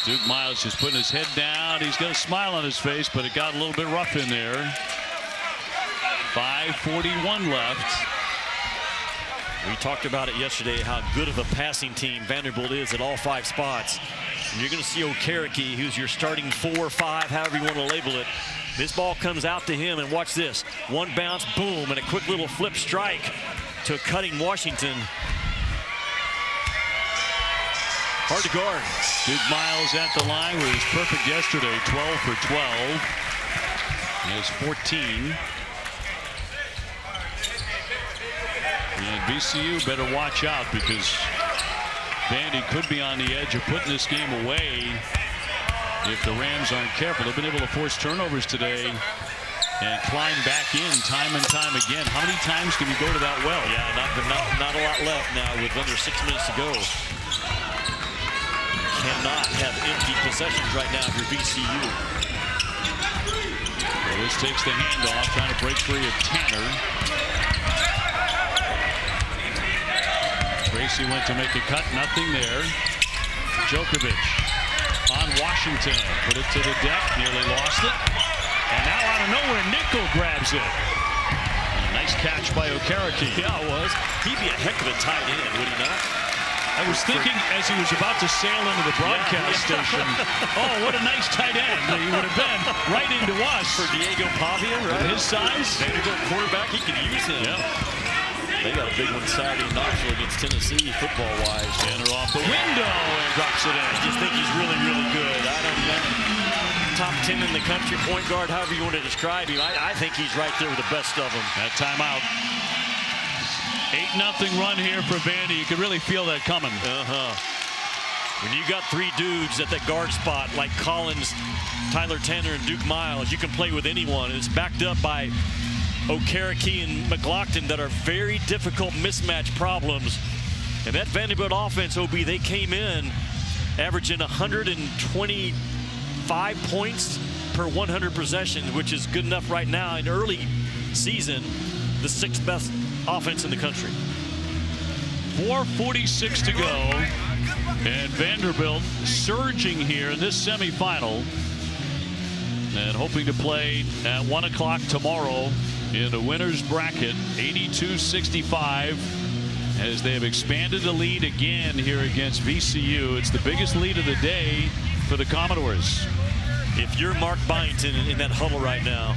Duke Miles just putting his head down. He's got a smile on his face, but it got a little bit rough in there. 5:41 left. We talked about it yesterday, how good of a passing team Vanderbilt is at all 5 spots. And you're going to see Okereke, who's your starting 4, 5, however you want to label it. This ball comes out to him, and watch this. One bounce, boom, and a quick little flip strike to a cutting Washington. Hard to guard. Duke Miles at the line, where he was perfect yesterday, 12 for 12. He has 14. And VCU better watch out, because Vandy could be on the edge of putting this game away if the Rams aren't careful. They've been able to force turnovers today and climb back in time and time again. How many times can you go to that well? Yeah, not a lot left now with under 6 minutes to go. Cannot have empty possessions right now if you're VCU. Lewis takes the handoff, trying to break free of Tanner. Tracy went to make a cut, nothing there. Djokovic on Washington, put it to the deck, nearly lost it. And now out of nowhere, Nickel grabs it. Nice catch by Okereke. Yeah, it was. He'd be a heck of a tight end, would he not? I was thinking as he was about to sail into the broadcast station, oh, what a nice tight end he would have been right into us. For Diego Pavia, right? With his size. Vanderbilt quarterback, he could use him. Yeah. They got a big one Saturday in Knoxville against Tennessee, football-wise. Tanner off the window and drops it in. I just think he's really, really good. I don't know. Top 10 in the country, point guard, however you want to describe him. I think he's right there with the best of them. That timeout. 8-0 run here for Vandy. You could really feel that coming. When you got 3 dudes at that guard spot like Collins, Tyler Tanner, and Duke Miles, you can play with anyone. And it's backed up by Okereke and McLaughlin that are very difficult mismatch problems. And that Vanderbilt offense, OB, they came in averaging 125 points per 100 possessions, which is good enough right now in early season, the 6th best offense in the country. 4:46 to go, and Vanderbilt surging here in this semifinal. and hoping to play at 1 o'clock tomorrow in the winner's bracket. 82-65 as they have expanded the lead again here against VCU. It's the biggest lead of the day for the Commodores. If you're Mark Byington in that huddle right now,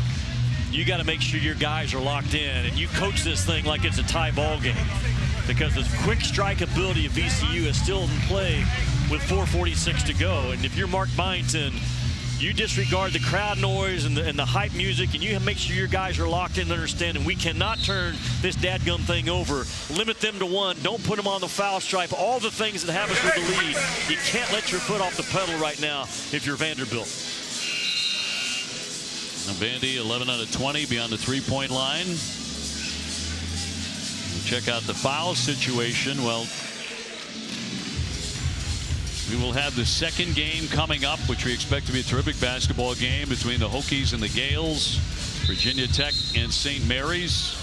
you got to make sure your guys are locked in and you coach this thing like it's a tie ball game, because the quick strike ability of VCU is still in play with 4:46 to go. And if you're Mark Byington, you disregard the crowd noise and the hype music, and you make sure your guys are locked in and understanding we cannot turn this dadgum thing over. Limit them to 1. Don't put them on the foul stripe. All the things that happens with the lead. You can't let your foot off the pedal right now if you're Vanderbilt. Now Vandy 11 out of 20 beyond the 3-point line. Check out the foul situation. Well, we will have the second game coming up, which we expect to be a terrific basketball game between the Hokies and the Gales, Virginia Tech and St. Mary's.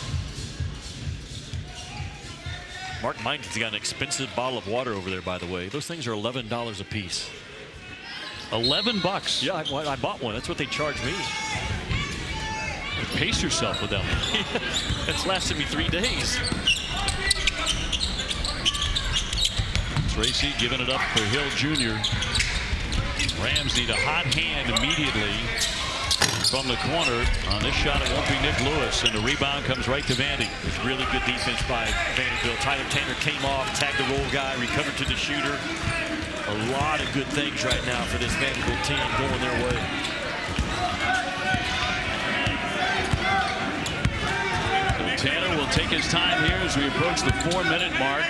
Mark Byington's got an expensive bottle of water over there, by the way. Those things are $11 a piece. $11. Yeah, I bought one. That's what they charged me. Pace yourself with that one. It's lasted me 3 days. Tracy giving it up for Hill Jr. Rams need a hot hand immediately from the corner. On this shot, it won't be Nick Lewis, and the rebound comes right to Vandy. It's really good defense by Vanderbilt. Tyler Tanner came off, tagged the roll guy, recovered to the shooter. A lot of good things right now for this Vanderbilt team going their way. Tanner will take his time here as we approach the 4-minute mark.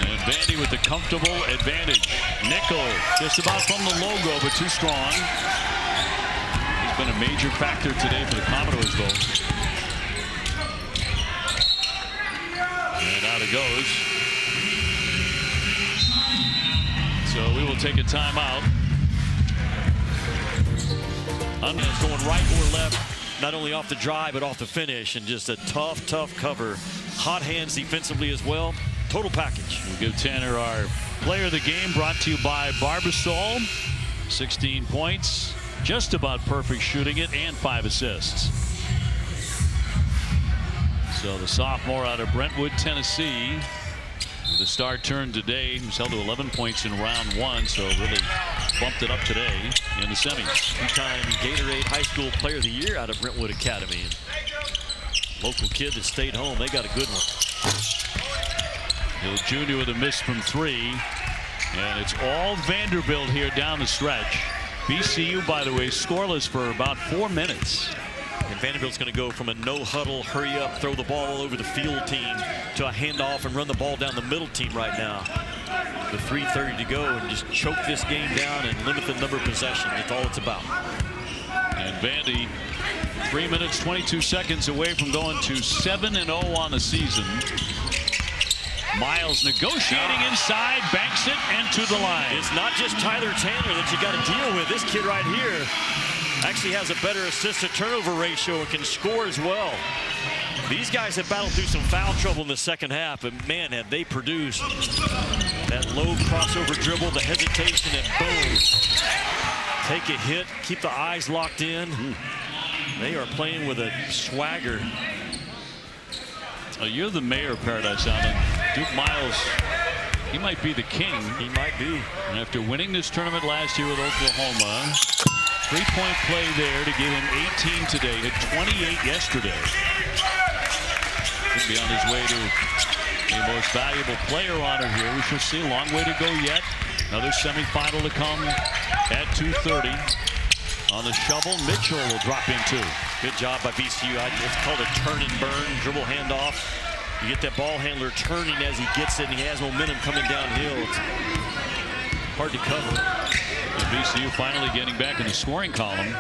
And Vandy with the comfortable advantage. Nickel just about from the logo, but too strong. He's been a major factor today for the Commodores, though. And out it goes. So we will take a timeout. It's going right or left. Not only off the drive, but off the finish, and just a tough cover. Hot hands defensively as well. Total package. We'll give Tanner our player of the game, brought to you by Barbasol. 16 points, just about perfect shooting it, and 5 assists. So the sophomore out of Brentwood, Tennessee, the star turned today. He was held to 11 points in round 1, so really bumped it up today in the semis. Two-time Gatorade High School Player of the Year out of Brentwood Academy. Local kid that stayed home. They got a good one. Hill Jr. with a miss from 3. And it's all Vanderbilt here down the stretch. VCU, by the way, scoreless for about 4 minutes. And Vanderbilt's going to go from a no-huddle, hurry-up, throw the ball all over the field team to a handoff and run the ball down the middle team right now. With 3:30 to go, and just choke this game down and limit the number of possessions. That's all it's about. And Vandy, 3 minutes, 22 seconds away from going to 7-0 on the season. Miles negotiating inside, banks it, and to the line. It's not just Tyler Tanner that you got to deal with. This kid right here actually has a better assist-to-turnover ratio and can score as well. These guys have battled through some foul trouble in the second half, but man, have they produced. That low crossover dribble, the hesitation, and boom. Take a hit, keep the eyes locked in. They are playing with a swagger. Oh, you're the mayor of Paradise Island. Duke Miles, he might be the king. He might be. And after winning this tournament last year with Oklahoma, 3-point play there to give him 18 today, hit 28 yesterday. Could be on his way to the most valuable player honor here. We shall see. A long way to go yet. Another semifinal to come at 2:30. On the shovel, Mitchell will drop in 2. Good job by VCU. It's called a turn and burn, dribble handoff. You get that ball handler turning as he gets it, and he has momentum coming downhill. It's hard to cover. And VCU finally getting back in the scoring column.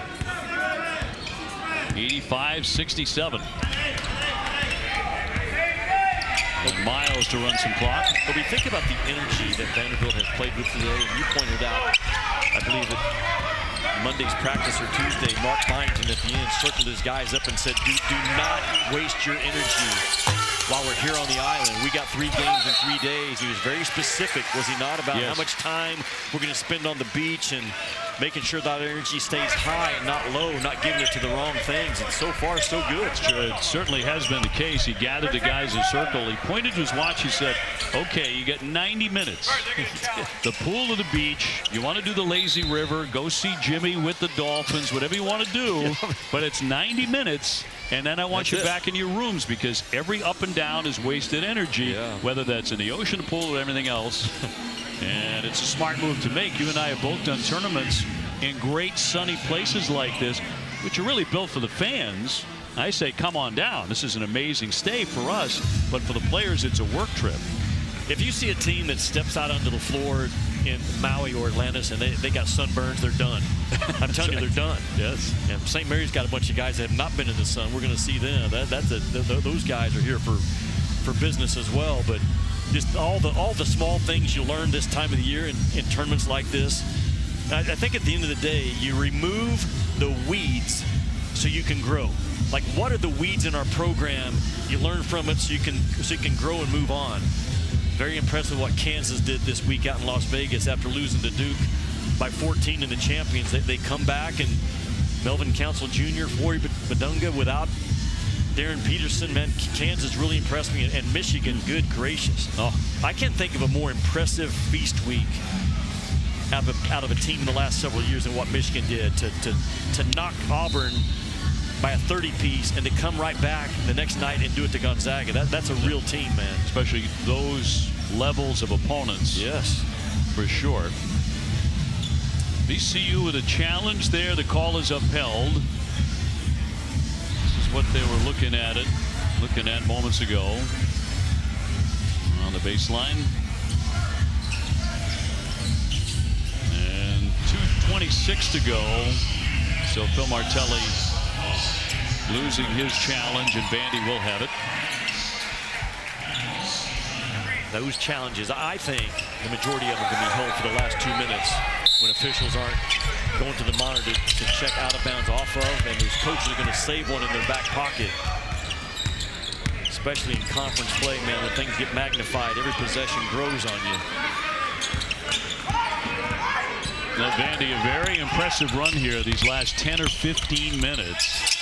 85-67. And Miles to run some clock. But we think about the energy that Vanderbilt has played with today, and you pointed out, I believe that Monday's practice or Tuesday, Mark Byington at the end circled his guys up and said, do not waste your energy while we're here on the island. We got 3 games in 3 days. He was very specific, was he not, about how much time we're going to spend on the beach. And making sure that energy stays high and not low, not giving it to the wrong things. And so far, so good. It certainly has been the case. He gathered the guys in a circle. He pointed to his watch. He said, okay, you got 90 minutes. The pool or the beach. You want to do the lazy river. Go see Jimmy with the Dolphins. Whatever you want to do. But it's 90 minutes. And then I want you back in your rooms, because every up and down is wasted energy, whether that's in the ocean, the pool, or everything else. And it's a smart move to make. You and I have both done tournaments in great sunny places like this, which are really built for the fans. I say, come on down. This is an amazing stay for us, but for the players, it's a work trip. If you see a team that steps out onto the floor in Maui or Atlantis and they got sunburns, they're done. I'm telling you, they're done. Yes. And St. Mary's got a bunch of guys that have not been in the sun. We're going to see them. Those guys are here for business as well. But just all the small things you learn this time of the year in tournaments like this. I think at the end of the day, you remove the weeds so you can grow. Like, what are the weeds in our program? You learn from it so you can grow and move on. Very impressed with what Kansas did this week out in Las Vegas after losing to Duke by 14 in the champions. They come back, and Melvin Council Jr., Flory Badunga without Darren Peterson. Man, Kansas really impressed me, and Michigan, good gracious. Oh, I can't think of a more impressive feast week out of a team in the last several years than what Michigan did to knock Auburn by a 30-piece and to come right back the next night and do it to Gonzaga. That's a real team, man. Especially those levels of opponents. Yes. For sure. VCU with a challenge there. The call is upheld. This is what they were looking at moments ago. On the baseline. And 2:26 to go. So Phil Martelli losing his challenge, and Vandy will have it. Those challenges, I think the majority of them can be held for the last 2 minutes when officials aren't going to the monitor to check out of bounds off of, and those coaches are going to save one in their back pocket. Especially in conference play, man, when things get magnified, every possession grows on you. Now, Vandy, a very impressive run here these last 10 or 15 minutes.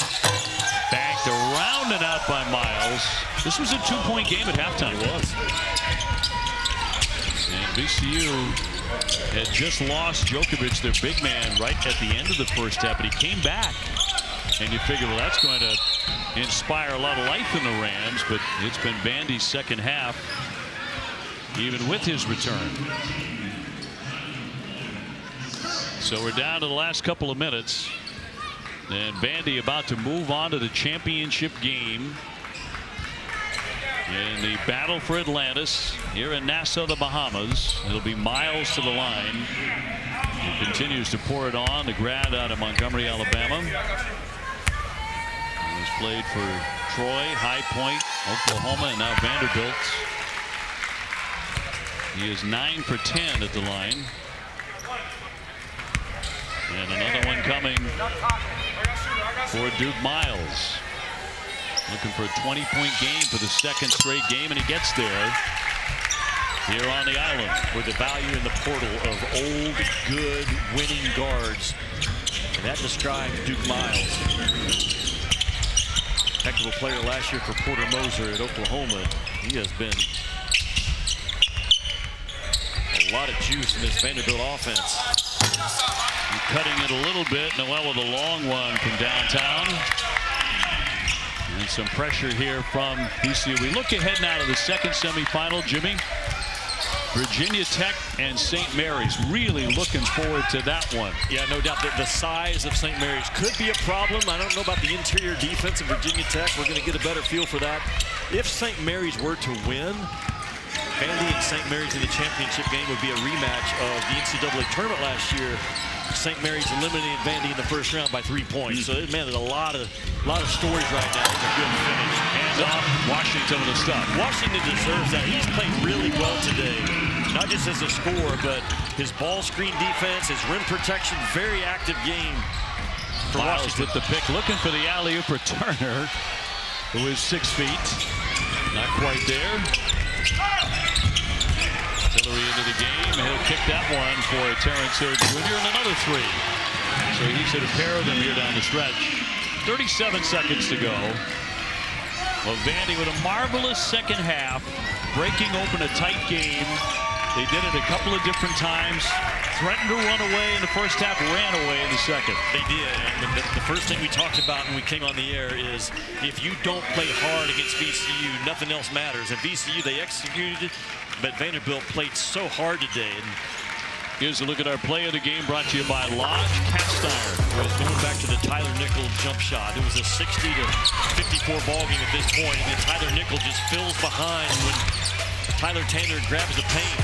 Backed around and out by Miles. This was a 2-point game at halftime. It was. And VCU had just lost Djokovic, their big man, right at the end of the first half, but he came back. And you figure, well, that's going to inspire a lot of life in the Rams, but it's been Vandy's second half, even with his return. So we're down to the last couple of minutes. And Vandy about to move on to the championship game in the battle for Atlantis here in Nassau, the Bahamas. It'll be Miles to the line. He continues to pour it on, the grad out of Montgomery, Alabama. He's played for Troy, High Point, Oklahoma, and now Vanderbilt. He is 9 for 10 at the line. And another one coming for Duke Miles. Looking for a 20-point game for the second straight game, and he gets there here on the island. With the value in the portal of old, good, winning guards. And that describes Duke Miles. Heck of a player last year for Porter Moser at Oklahoma. He has been a lot of juice in this Vanderbilt offense. Cutting it a little bit. Noel with a long one from downtown. And some pressure here from VCU. We look ahead now to the second semifinal, Jimmy. Virginia Tech and St. Mary's. Really looking forward to that one. Yeah, no doubt that the size of St. Mary's could be a problem. I don't know about the interior defense of Virginia Tech. We're going to get a better feel for that. If St. Mary's were to win, Vandy and St. Mary's in the championship game would be a rematch of the NCAA tournament last year. St. Mary's eliminated Vandy in the first round by 3 points. So, man, there's a lot of stories right now. It's a good finish. Hands off Washington with the stuff. Washington deserves that. He's played really well today. Not just as a scorer, but his ball screen defense, his rim protection, very active game for Miles Washington. with the pick, looking for the alley-oop for Turner, who is 6 feet. Not quite there. Till Hillary into the game. He'll kick that one for Terrence Hill Jr. and another 3. So he's hit a pair of them here down the stretch. 37 seconds to go. Well, Vandy with a marvelous second half, breaking open a tight game. They did it a couple of different times. Threatened to run away in the first half, ran away in the second. They did. And the first thing we talked about when we came on the air is if you don't play hard against VCU, nothing else matters. At VCU, they executed, but Vanderbilt played so hard today. And here's a look at our play of the game, brought to you by Lodge Cast Iron. going back to the Tyler Nickel jump shot. It was a 60-54 ball game at this point, and then Tyler Nickel just fills behind when Tyler Tanner grabs the paint,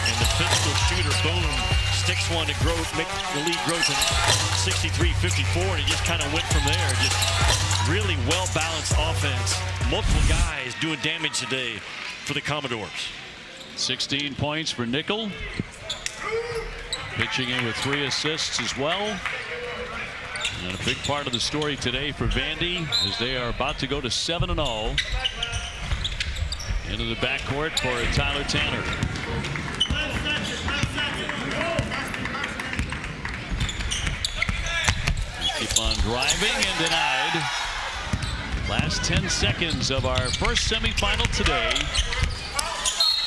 and the physical shooter, boom, sticks one to Groth, make the lead grow to 63-54, and he just kind of went from there. Just really well-balanced offense. Multiple guys doing damage today for the Commodores. 16 points for Nickel. Pitching in with 3 assists as well. And a big part of the story today for Vandy as they are about to go to 7-0. Into the backcourt for Tyler Tanner. Keep on driving and denied. Last 10 seconds of our first semifinal today.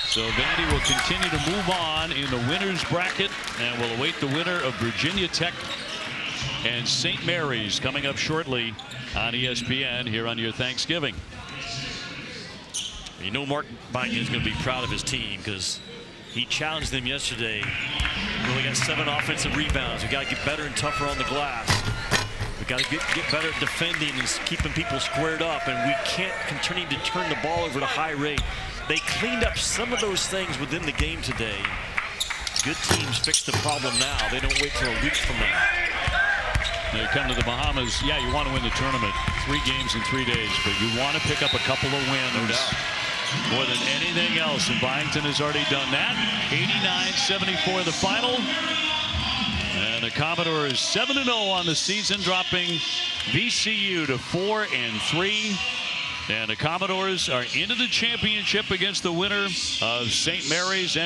So Vandy will continue to move on in the winner's bracket and will await the winner of Virginia Tech and St. Mary's coming up shortly on ESPN here on your Thanksgiving. You know Mark Bynum is going to be proud of his team because he challenged them yesterday. We only got 7 offensive rebounds. We got to get better and tougher on the glass. We got to get better at defending and keeping people squared up, and we can't continue to turn the ball over at a high rate. They cleaned up some of those things within the game today. Good teams fix the problem now. They don't wait till a week from now. They come to the Bahamas. Yeah, you want to win the tournament. 3 games in 3 days, but you want to pick up a couple of wins. No doubt. More than anything else, and Byington has already done that. 89-74 the final. And the Commodores 7-0 on the season, dropping VCU to 4-3. And the Commodores are into the championship against the winner of St. Mary's and